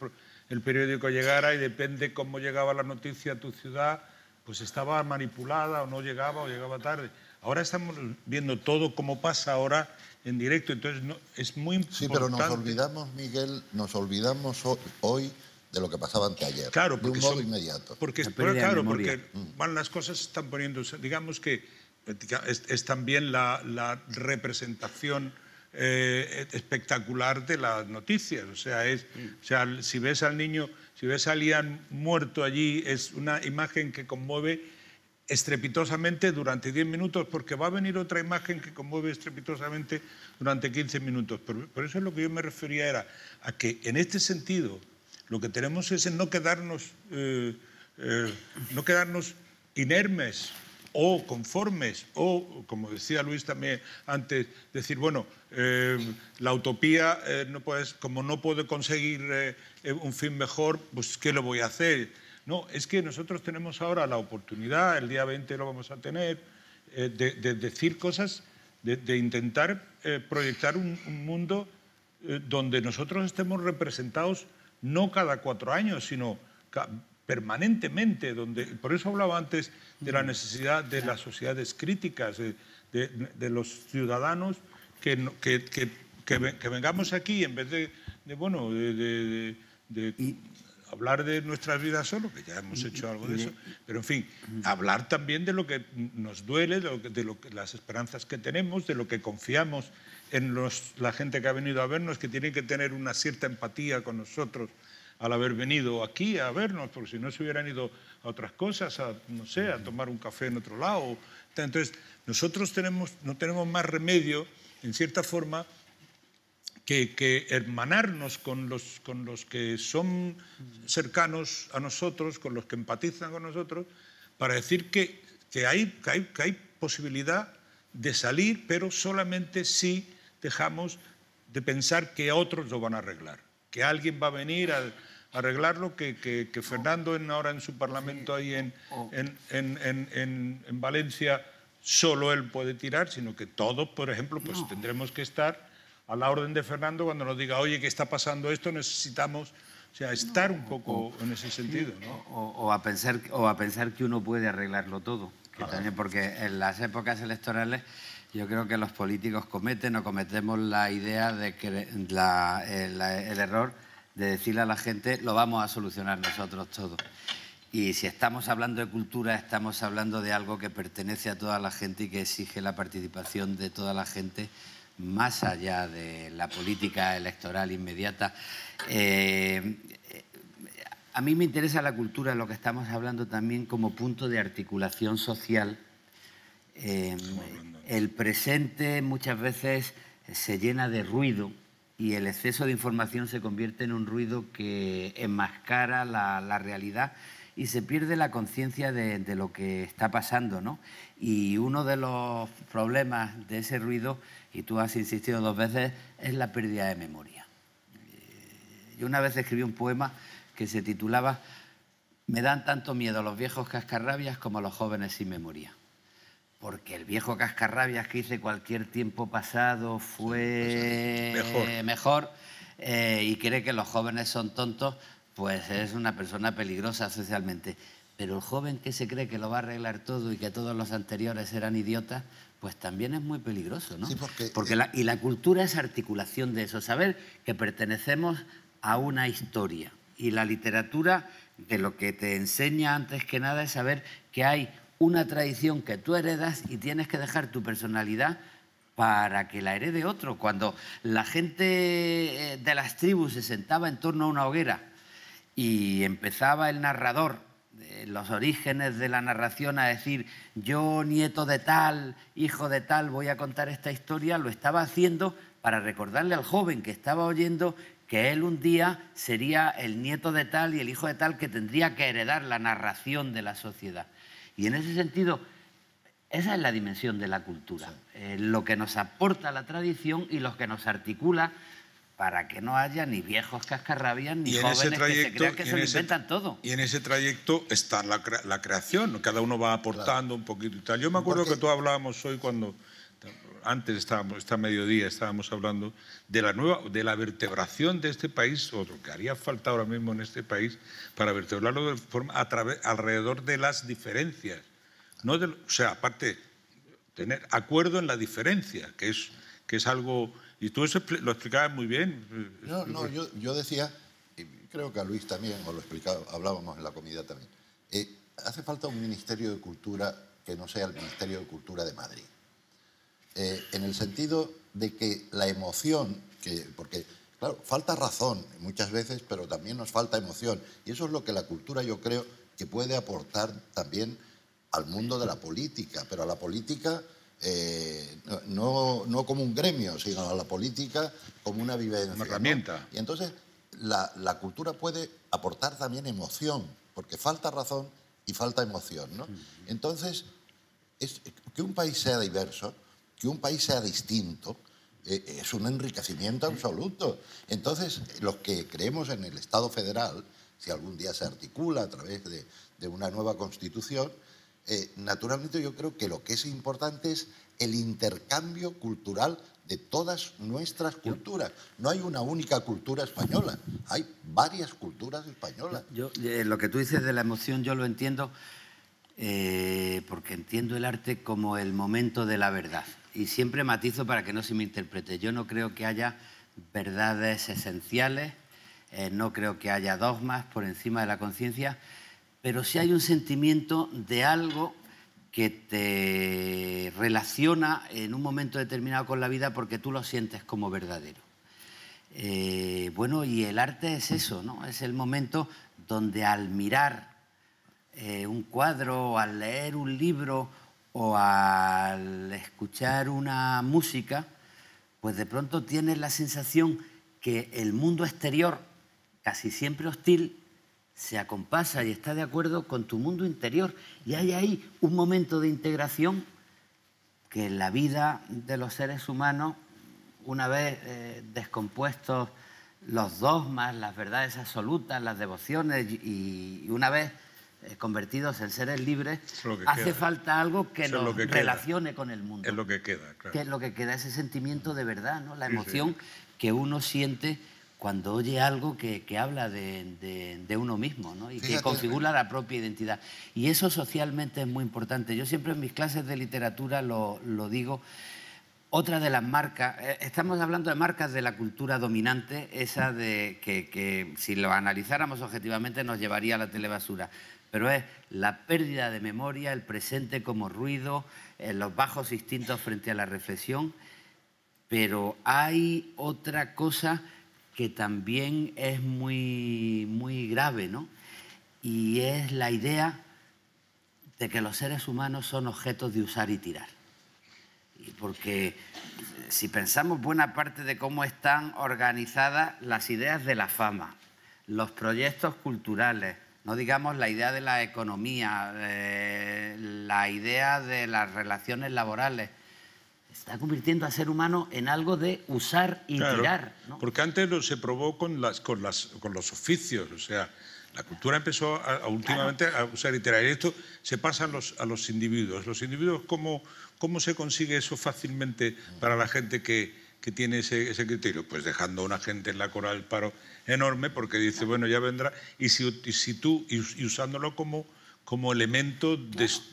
C: el periódico llegara y depende cómo llegaba la noticia a tu ciudad, pues estaba manipulada o no llegaba o llegaba tarde. Ahora estamos viendo todo cómo pasa ahora en directo, entonces es muy importante.
A: Sí, pero nos olvidamos, Miguel, hoy de lo que pasaba anteayer,
C: claro,
A: de un modo inmediato.
C: Porque las cosas se están poniendo, digamos que es también la representación espectacular de las noticias. O sea, si ves al niño, si ves a Liam muerto allí, es una imagen que conmueve estrepitosamente durante 10 minutos, porque va a venir otra imagen que conmueve estrepitosamente durante 15 minutos. Por eso es lo que yo me refería, era a que en este sentido lo que tenemos es en no quedarnos inermes o conformes, o, como decía Luis también antes, decir, bueno, la utopía, como no puedo conseguir un fin mejor, pues ¿qué lo voy a hacer? No, es que nosotros tenemos ahora la oportunidad, el día 20 lo vamos a tener, de decir cosas, de intentar proyectar un mundo donde nosotros estemos representados no cada 4 años, sino permanentemente. Por eso hablaba antes de la necesidad de las sociedades críticas, de los ciudadanos que vengamos aquí en vez de hablar de nuestras vidas solo, que ya hemos hecho algo de eso, pero en fin, hablar también de lo que nos duele, de las esperanzas que tenemos, de lo que confiamos en la gente que ha venido a vernos, que tiene que tener una cierta empatía con nosotros al haber venido aquí a vernos, porque si no se hubieran ido a otras cosas, a tomar un café en otro lado. Entonces, nosotros no tenemos más remedio, en cierta forma, que hermanarnos con los que son cercanos a nosotros, con los que empatizan con nosotros, para decir que hay posibilidad de salir, pero solamente si dejamos de pensar que otros lo van a arreglar, que alguien va a venir a arreglarlo, que Fernando ahora en su parlamento ahí en Valencia, solo él puede tirar, sino que todos, por ejemplo, pues tendremos que estar a la orden de Fernando cuando nos diga, oye, ¿qué está pasando esto? Necesitamos, estar un poco en ese sentido, ¿no?
B: O a pensar que uno puede arreglarlo todo. También, porque en las épocas electorales yo creo que los políticos cometemos la idea de que el error de decirle a la gente, lo vamos a solucionar nosotros todo. Y si estamos hablando de cultura, estamos hablando de algo que pertenece a toda la gente y que exige la participación de toda la gente, más allá de la política electoral inmediata. A mí me interesa la cultura, lo que estamos hablando también como punto de articulación social. El presente muchas veces se llena de ruido y el exceso de información se convierte en un ruido que enmascara la realidad y se pierde la conciencia de lo que está pasando, ¿no? Y uno de los problemas de ese ruido, y tú has insistido 2 veces, es la pérdida de memoria. Yo una vez escribí un poema que se titulaba «Me dan tanto miedo los viejos cascarrabias como los jóvenes sin memoria». Porque el viejo cascarrabias que dice cualquier tiempo pasado fue mejor y cree que los jóvenes son tontos, pues es una persona peligrosa socialmente. Pero el joven que se cree que lo va a arreglar todo y que todos los anteriores eran idiotas, pues también es muy peligroso, ¿no?
A: Sí, porque
B: la cultura es articulación de eso, saber que pertenecemos a una historia. Y la literatura, de lo que te enseña antes que nada, es saber que hay una tradición que tú heredas y tienes que dejar tu personalidad para que la herede otro. Cuando la gente de las tribus se sentaba en torno a una hoguera y empezaba el narrador, los orígenes de la narración, a decir yo, nieto de tal, hijo de tal, voy a contar esta historia, lo estaba haciendo para recordarle al joven que estaba oyendo que él un día sería el nieto de tal y el hijo de tal que tendría que heredar la narración de la sociedad. Y en ese sentido, esa es la dimensión de la cultura, lo que nos aporta la tradición y lo que nos articula para que no haya ni viejos cascarrabias ni jóvenes que se crean que se lo inventan todo.
D: Y en ese trayecto está la creación, cada uno va aportando un poquito y tal. Yo me acuerdo que tú hablábamos hoy cuando, antes esta mediodía estábamos hablando de la vertebración de este país, o lo que haría falta ahora mismo en este país para vertebrarlo de forma alrededor de las diferencias. No o sea, aparte, tener acuerdo en la diferencia, que es algo... Y tú eso lo explicabas muy bien.
A: No, yo decía, y creo que a Luis también, o lo explicaba, hablábamos en la comida también, hace falta un Ministerio de Cultura que no sea el Ministerio de Cultura de Madrid. En el sentido de que la emoción, porque claro, falta razón muchas veces, pero también nos falta emoción. Y eso es lo que la cultura yo creo que puede aportar también al mundo de la política, pero a la política... no como un gremio, sino a la política como una vivencia.
D: Una herramienta.
A: ¿No? Y entonces la cultura puede aportar también emoción, porque falta razón y falta emoción, ¿no? Entonces, que un país sea diverso, que un país sea distinto, es un enriquecimiento absoluto. Entonces, los que creemos en el Estado federal, si algún día se articula a través de una nueva Constitución, naturalmente yo creo que lo que es importante es el intercambio cultural de todas nuestras culturas. No hay una única cultura española, hay varias culturas españolas.
B: Lo que tú dices de la emoción yo lo entiendo porque entiendo el arte como el momento de la verdad. Y siempre matizo para que no se me interprete. Yo no creo que haya verdades esenciales, no creo que haya dogmas por encima de la conciencia, pero sí hay un sentimiento de algo que te relaciona en un momento determinado con la vida porque tú lo sientes como verdadero. Bueno, y el arte es eso, ¿no? Es el momento donde al mirar un cuadro, o al leer un libro o al escuchar una música, pues de pronto tienes la sensación que el mundo exterior, casi siempre hostil, se acompasa y está de acuerdo con tu mundo interior. Y hay ahí un momento de integración que en la vida de los seres humanos, una vez descompuestos los dogmas, las verdades absolutas, las devociones, y una vez convertidos en seres libres, hace falta algo que nos relacione con el mundo.
D: Es lo que queda, claro.
B: Que es lo que queda, ese sentimiento de verdad, ¿no? La emoción que uno siente cuando oye algo que habla de uno mismo, ¿no? Y que configura la propia identidad. Y eso socialmente es muy importante. Yo siempre en mis clases de literatura lo digo. Otra de las marcas, estamos hablando de marcas de la cultura dominante, esa de que si lo analizáramos objetivamente nos llevaría a la telebasura, pero es la pérdida de memoria, el presente como ruido, los bajos instintos frente a la reflexión. Pero hay otra cosa que también es muy, muy grave, ¿no? Y es la idea de que los seres humanos son objetos de usar y tirar. Y porque si pensamos buena parte de cómo están organizadas las ideas de la fama, los proyectos culturales, no digamos la idea de la economía, la idea de las relaciones laborales, está convirtiendo al ser humano en algo de usar y tirar, ¿no?
D: Porque antes se probó con los oficios, o sea, la cultura empezó últimamente a usar y tirar. Y esto se pasa a los individuos. Los individuos, ¿cómo se consigue eso fácilmente para la gente que tiene ese criterio? Pues dejando a una gente en la cola del paro enorme, porque dice, bueno, ya vendrá, y usándolo como elemento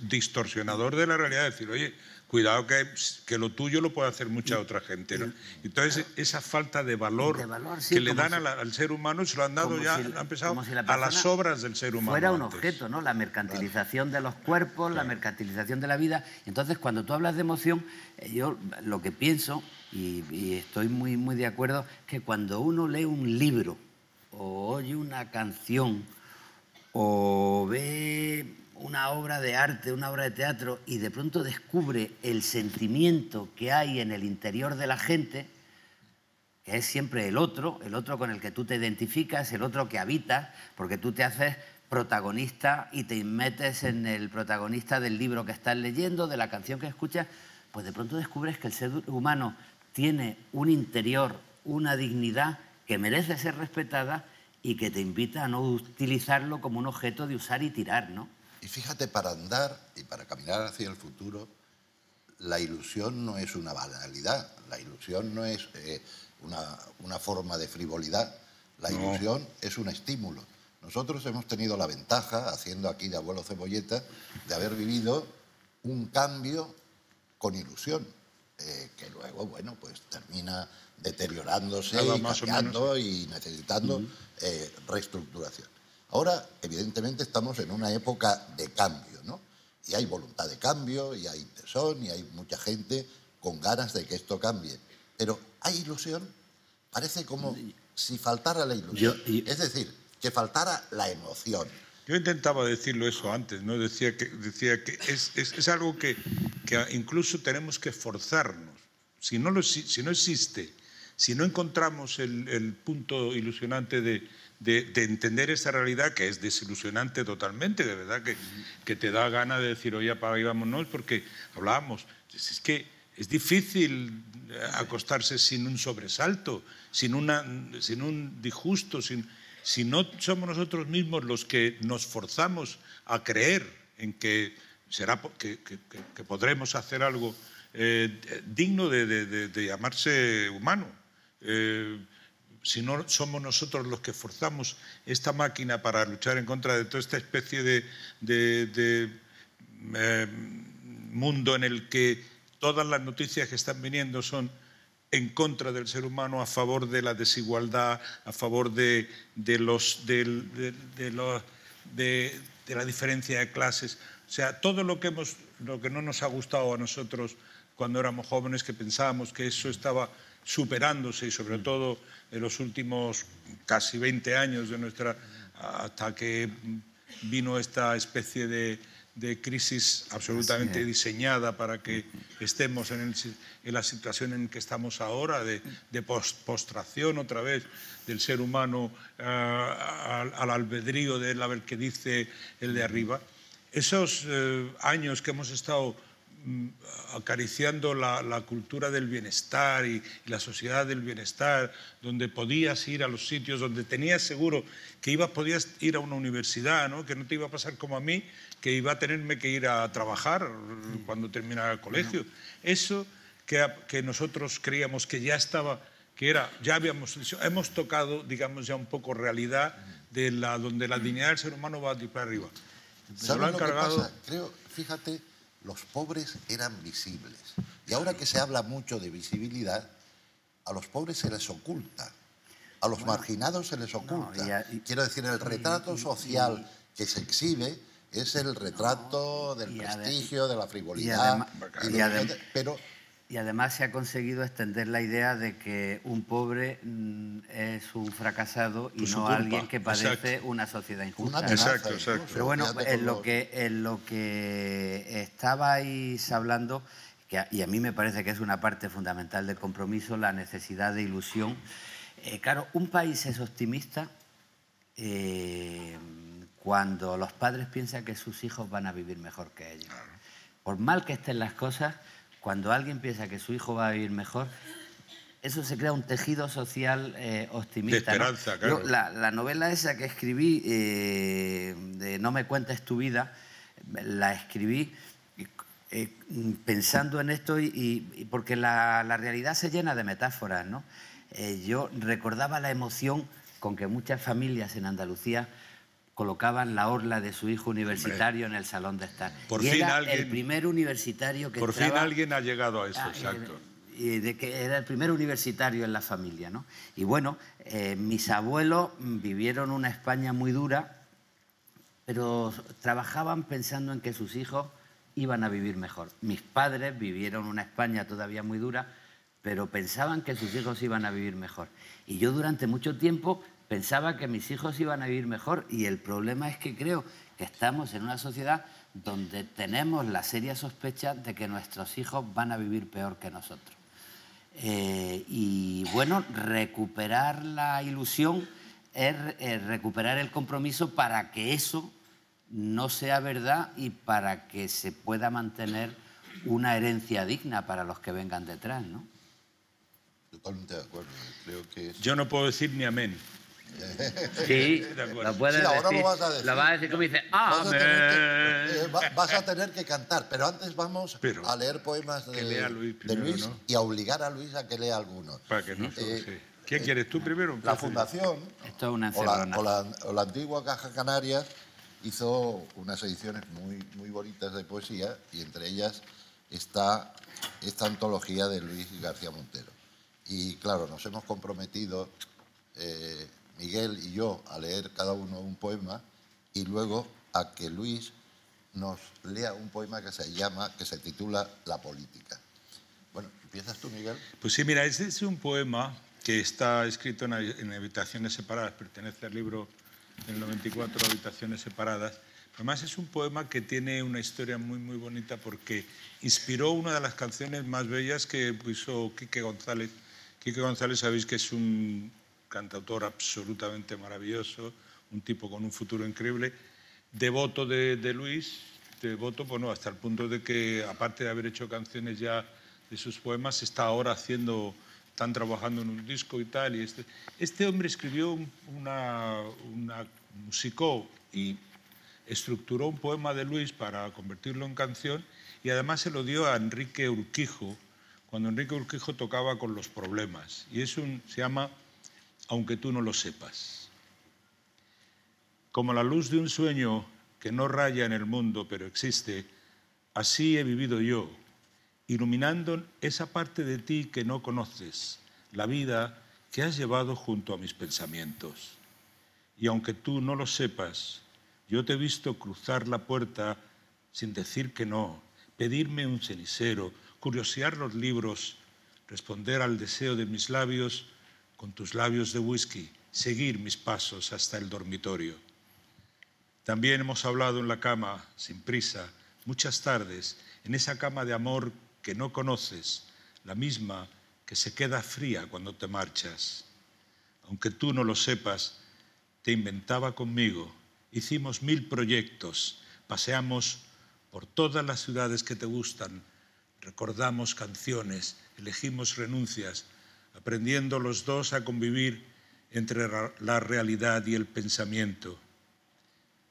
D: distorsionador de la realidad, decir, oye, cuidado que lo tuyo lo puede hacer mucha otra gente, ¿no? Entonces, esa falta de valor sí, que le dan al ser humano, se lo han dado ya, han empezado a las obras del ser humano.
B: Fuera un objeto, ¿no? La mercantilización de los cuerpos, la mercantilización de la vida. Entonces, cuando tú hablas de emoción, yo lo que pienso, y estoy muy, muy de acuerdo, que cuando uno lee un libro, o oye una canción, o ve una obra de arte, una obra de teatro, y de pronto descubre el sentimiento que hay en el interior de la gente, que es siempre el otro con el que tú te identificas, el otro que habitas, porque tú te haces protagonista y te metes en el protagonista del libro que estás leyendo, de la canción que escuchas, pues de pronto descubres que el ser humano tiene un interior, una dignidad que merece ser respetada y que te invita a no utilizarlo como un objeto de usar y tirar, ¿no?
A: Y fíjate, para andar y para caminar hacia el futuro, la ilusión no es una banalidad, la ilusión no es una forma de frivolidad, la ilusión es un estímulo. Nosotros hemos tenido la ventaja, haciendo aquí de abuelo cebolleta, de haber vivido un cambio con ilusión, que luego, bueno, pues termina deteriorándose y cambiando y necesitando reestructuración. Ahora, evidentemente, estamos en una época de cambio, ¿no? Y hay voluntad de cambio, y hay tesón, y hay mucha gente con ganas de que esto cambie. Pero ¿hay ilusión? Parece como si faltara la ilusión. Es decir, que faltara la emoción.
D: Yo intentaba decirlo eso antes, ¿no? Decía que es algo que incluso tenemos que forzarnos. Si no existe, si no encontramos el punto ilusionante de entender esa realidad, que es desilusionante totalmente, de verdad, que te da ganas de decir, oye, apaga y vámonos, porque hablábamos, es que es difícil acostarse sin un sobresalto, sin un disgusto, si no somos nosotros mismos los que nos forzamos a creer en que podremos hacer algo digno de llamarse humano. Si no somos nosotros los que forzamos esta máquina para luchar en contra de toda esta especie de mundo en el que todas las noticias que están viniendo son en contra del ser humano, a favor de la desigualdad, a favor de la diferencia de clases. O sea, todo lo que no nos ha gustado a nosotros cuando éramos jóvenes, que pensábamos que eso estaba superándose, y sobre todo en los últimos casi 20 años hasta que vino esta especie de crisis absolutamente diseñada para que estemos en la situación en que estamos ahora, de postración otra vez del ser humano al albedrío de él, a ver qué dice el de arriba. Esos años que hemos estado acariciando la cultura del bienestar y la sociedad del bienestar, donde podías ir a los sitios, donde tenías seguro que podías ir a una universidad, ¿no? Que no te iba a pasar como a mí, que iba a tenerme que ir a trabajar cuando terminara el colegio. Eso que nosotros creíamos que ya estaba, hemos tocado, digamos, ya un poco realidad donde la dignidad del ser humano va para arriba.
A: ¿Sabes lo que pasa? Creo, fíjate, los pobres eran visibles. Y ahora que se habla mucho de visibilidad, a los pobres se les oculta, a los marginados se les oculta. Quiero decir, el retrato social que se exhibe es el retrato del prestigio, de la frivolidad.
B: Y además se ha conseguido extender la idea de que un pobre es un fracasado y no alguien que padece una sociedad injusta.
D: Exacto.
B: Pero bueno, en lo que estabais hablando, y a mí me parece que es una parte fundamental del compromiso, la necesidad de ilusión. Claro, un país es optimista cuando los padres piensan que sus hijos van a vivir mejor que ellos. Por mal que estén las cosas, cuando alguien piensa que su hijo va a vivir mejor, eso se crea un tejido social optimista.
D: De esperanza,
B: ¿no?
D: claro.
B: Yo, la novela esa que escribí, de No me cuentes tu vida, la escribí pensando en esto y porque la realidad se llena de metáforas, ¿no? Yo recordaba la emoción con que muchas familias en Andalucía colocaban la orla de su hijo universitario en el salón de estar.
D: Por
B: y
D: fin
B: era
D: alguien,
B: el primer universitario que
D: por
B: entraba,
D: fin alguien ha llegado a eso, exacto.
B: Y de que era el primer universitario en la familia, ¿no? Y bueno, mis abuelos vivieron una España muy dura, pero trabajaban pensando en que sus hijos iban a vivir mejor. Mis padres vivieron una España todavía muy dura, pero pensaban que sus hijos iban a vivir mejor. Y yo durante mucho tiempo pensaba que mis hijos iban a vivir mejor, y el problema es que creo que estamos en una sociedad donde tenemos la seria sospecha de que nuestros hijos van a vivir peor que nosotros. Y bueno, recuperar la ilusión es recuperar el compromiso para que eso no sea verdad y para que se pueda mantener una herencia digna para los que vengan detrás, ¿no?
A: Totalmente de acuerdo. Creo que es...
D: Yo no puedo decir ni amén.
B: Sí,
D: De acuerdo.
B: lo puedes
A: Sí, ahora
B: decir.
A: lo vas a decir.
B: Lo vas a decir como dice,
A: Vas a tener que cantar, pero antes vamos
D: Pero
A: a leer poemas
D: que lea Luis
A: de
D: primero,
A: Luis,
D: ¿no?
A: y a obligar a Luis a que lea algunos.
D: Para que no sí. ¿Quién quieres tú primero?
A: La Fundación
B: Esto es una
A: o
B: encerrona.
A: la antigua Caja Canarias hizo unas ediciones muy bonitas de poesía, y entre ellas está esta antología de Luis García Montero. Y claro, nos hemos comprometido, Miguel y yo, a leer cada uno un poema y luego a que Luis nos lea un poema que se titula La política. Bueno, ¿empiezas tú, Miguel?
D: Pues sí, mira, este es un poema que está escrito en Habitaciones Separadas, pertenece al libro del 94, Habitaciones Separadas. Además es un poema que tiene una historia muy bonita porque inspiró una de las canciones más bellas que puso Quique González. Quique González, sabéis que es un cantautor absolutamente maravilloso, un tipo con un futuro increíble, devoto de Luis, devoto, bueno, hasta el punto de que, aparte de haber hecho canciones ya de sus poemas, está ahora están trabajando en un disco y tal. Y este hombre escribió musicó y estructuró un poema de Luis para convertirlo en canción, y además se lo dio a Enrique Urquijo, cuando Enrique Urquijo tocaba con Los Problemas. Y se llama Aunque tú no lo sepas. Como la luz de un sueño que no raya en el mundo, pero existe, así he vivido yo, iluminando esa parte de ti que no conoces, la vida que has llevado junto a mis pensamientos. Y aunque tú no lo sepas, yo te he visto cruzar la puerta sin decir que no, pedirme un cenicero, curiosear los libros, responder al deseo de mis labios con tus labios de whisky, seguir mis pasos hasta el dormitorio. También hemos hablado en la cama, sin prisa, muchas tardes, en esa cama de amor que no conoces, la misma que se queda fría cuando te marchas. Aunque tú no lo sepas, te inventaba conmigo, hicimos 1000 proyectos, paseamos por todas las ciudades que te gustan, recordamos canciones, elegimos renuncias, aprendiendo los dos a convivir entre la realidad y el pensamiento.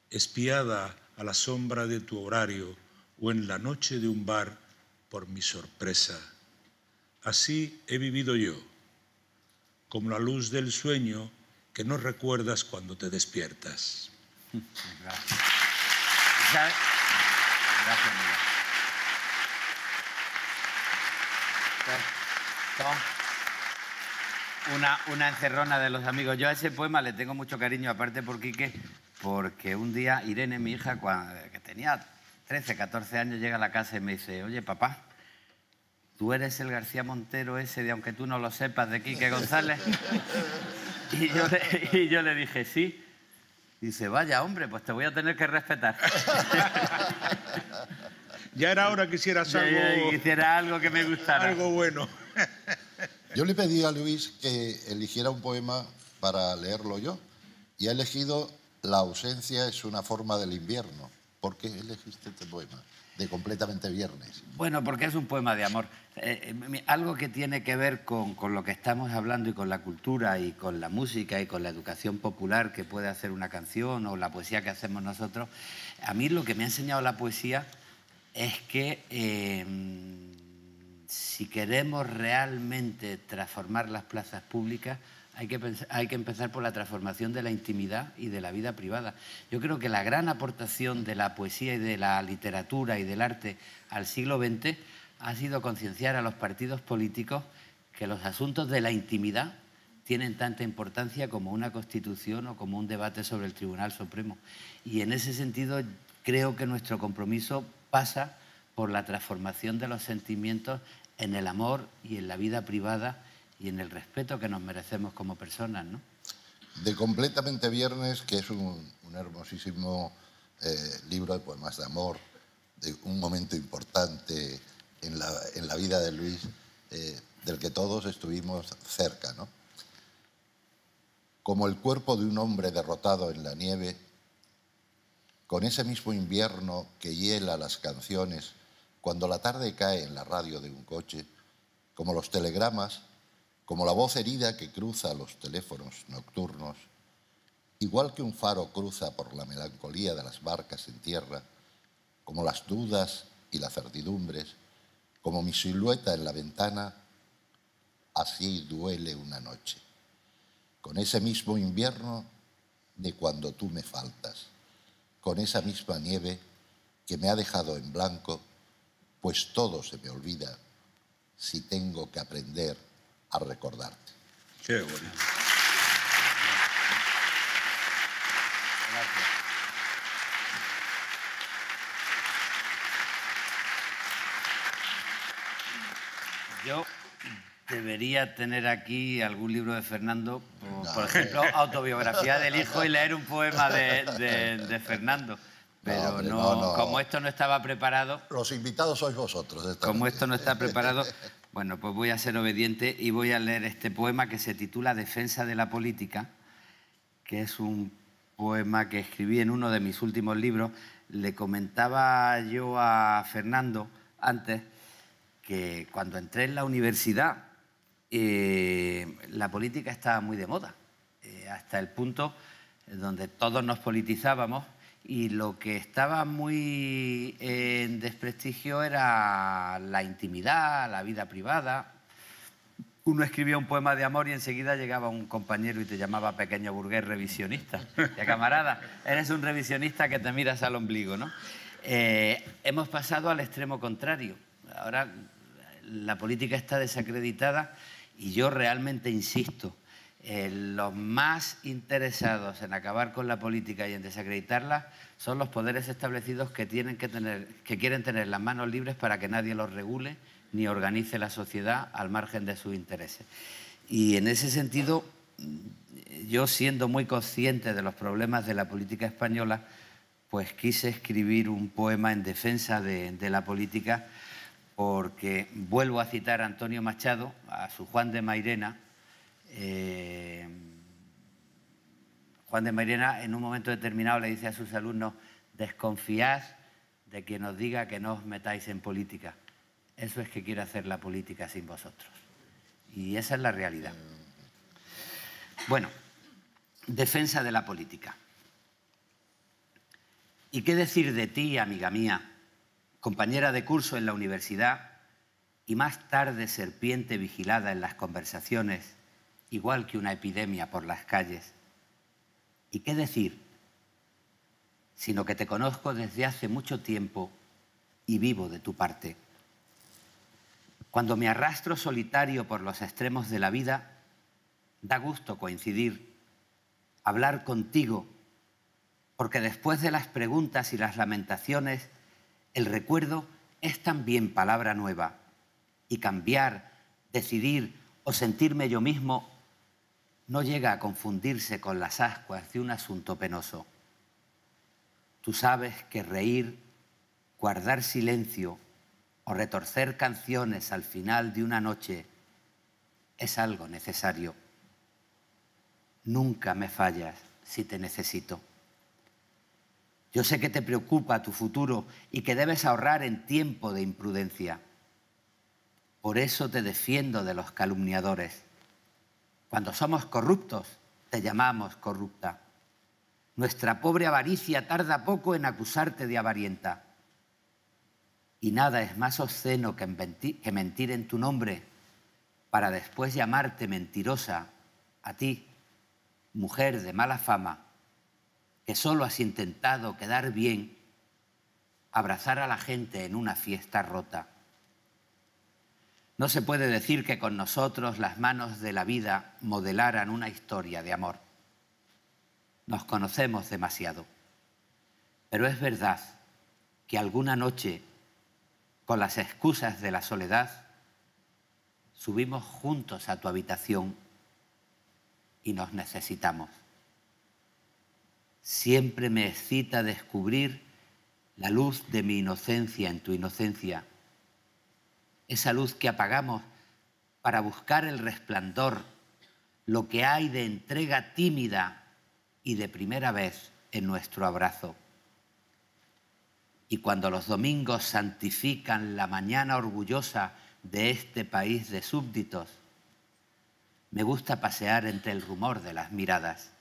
D: Espiada a la sombra de tu horario o en la noche de un bar por mi sorpresa. Así he vivido yo, como la luz del sueño que no recuerdas cuando te despiertas.
B: Gracias. Gracias, Miguel. Una encerrona de los amigos. Yo a ese poema le tengo mucho cariño, aparte por Quique, porque un día Irene, mi hija, que tenía 13, 14 años, llega a la casa y me dice: oye, papá, ¿tú eres el García Montero ese de Aunque tú no lo sepas, de Quique González? Y yo le dije: sí. Dice: vaya, hombre, pues te voy a tener que respetar.
D: Ya era hora que hicieras algo...
B: Quisiera algo que me gustara.
D: Algo bueno.
A: Yo le pedí a Luis que eligiera un poema para leerlo yo y ha elegido La ausencia es una forma del invierno. ¿Por qué elegiste este poema de Completamente Viernes?
B: Bueno, porque es un poema de amor. Algo que tiene que ver con lo que estamos hablando y con la cultura y con la música y con la educación popular que puede hacer una canción o la poesía que hacemos nosotros. A mí lo que me ha enseñado la poesía es que si queremos realmente transformar las plazas públicas, hay que empezar por la transformación de la intimidad y de la vida privada. Yo creo que la gran aportación de la poesía y de la literatura y del arte al siglo XX ha sido concienciar a los partidos políticos que los asuntos de la intimidad tienen tanta importancia como una Constitución o como un debate sobre el Tribunal Supremo. Y en ese sentido creo que nuestro compromiso pasa por la transformación de los sentimientos en el amor y en la vida privada y en el respeto que nos merecemos como personas, ¿no?
A: De Completamente Viernes, que es un hermosísimo libro de poemas de amor, de un momento importante en la vida de Luis, del que todos estuvimos cerca, ¿no? Como el cuerpo de un hombre derrotado en la nieve, con ese mismo invierno que hiela las canciones cuando la tarde cae en la radio de un coche, como los telegramas, como la voz herida que cruza los teléfonos nocturnos, igual que un faro cruza por la melancolía de las barcas en tierra, como las dudas y las certidumbres, como mi silueta en la ventana, así duele una noche, con ese mismo invierno de cuando tú me faltas, con esa misma nieve que me ha dejado en blanco, pues todo se me olvida si tengo que aprender a recordarte.
D: Qué bonito.
B: Gracias. Yo debería tener aquí algún libro de Fernando, por ejemplo, autobiografía del hijo y leer un poema de Fernando. Pero no, como esto no estaba preparado...
A: Los invitados sois vosotros.
B: Como esto no está preparado, bueno, pues voy a ser obediente y voy a leer este poema que se titula Defensa de la política, que es un poema que escribí en uno de mis últimos libros. Le comentaba yo a Fernando antes que cuando entré en la universidad la política estaba muy de moda, hasta el punto donde todos nos politizábamos. Y lo que estaba muy en desprestigio era la intimidad, la vida privada. Uno escribía un poema de amor y enseguida llegaba un compañero y te llamaba pequeño burgués revisionista. Ya, camarada, eres un revisionista que te miras al ombligo, ¿no? Hemos pasado al extremo contrario. Ahora la política está desacreditada y yo realmente insisto. Los más interesados en acabar con la política y en desacreditarla son los poderes establecidos que quieren tener las manos libres para que nadie los regule ni organice la sociedad al margen de sus intereses. Y en ese sentido, yo siendo muy consciente de los problemas de la política española, pues quise escribir un poema en defensa de la política, porque vuelvo a citar a Antonio Machado, a su Juan de Mairena. Juan de Mairena en un momento determinado le dice a sus alumnos: desconfiad de quien os diga que no os metáis en política. Eso es que quiere hacer la política sin vosotros. Y esa es la realidad. Bueno, defensa de la política. ¿Y qué decir de ti, amiga mía, compañera de curso en la universidad y más tarde serpiente vigilada en las conversaciones, igual que una epidemia por las calles? ¿Y qué decir? Sino que te conozco desde hace mucho tiempo y vivo de tu parte. Cuando me arrastro solitario por los extremos de la vida, da gusto coincidir, hablar contigo, porque después de las preguntas y las lamentaciones, el recuerdo es también palabra nueva, y cambiar, decidir o sentirme yo mismo no llega a confundirse con las ascuas de un asunto penoso. Tú sabes que reír guardar silencio o retorcer canciones al final de una noche es algo necesario. Nunca me fallas si te necesito. Yo sé que te preocupa tu futuro y que debes ahorrar en tiempo de imprudencia. Por eso te defiendo de los calumniadores. Cuando somos corruptos, te llamamos corrupta. Nuestra pobre avaricia tarda poco en acusarte de avarienta. Y nada es más obsceno que mentir en tu nombre para después llamarte mentirosa a ti, mujer de mala fama, que solo has intentado quedar bien, abrazar a la gente en una fiesta rota. No se puede decir que con nosotros las manos de la vida modelaran una historia de amor. Nos conocemos demasiado. Pero es verdad que alguna noche, con las excusas de la soledad, subimos juntos a tu habitación y nos necesitamos. Siempre me excita descubrir la luz de mi inocencia en tu inocencia. Esa luz que apagamos para buscar el resplandor, lo que hay de entrega tímida y de primera vez en nuestro abrazo. Y cuando los domingos santifican la mañana orgullosa de este país de súbditos, me gusta pasear entre el rumor de las miradas.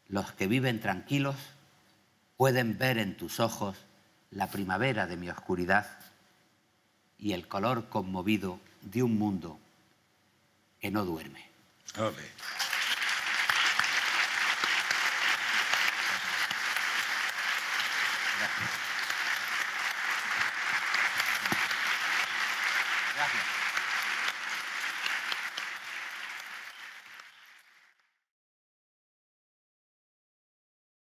B: Los que viven tranquilos pueden ver en tus ojos la primavera de mi oscuridad y el color conmovido de un mundo que no duerme.
D: Amén.
B: Gracias.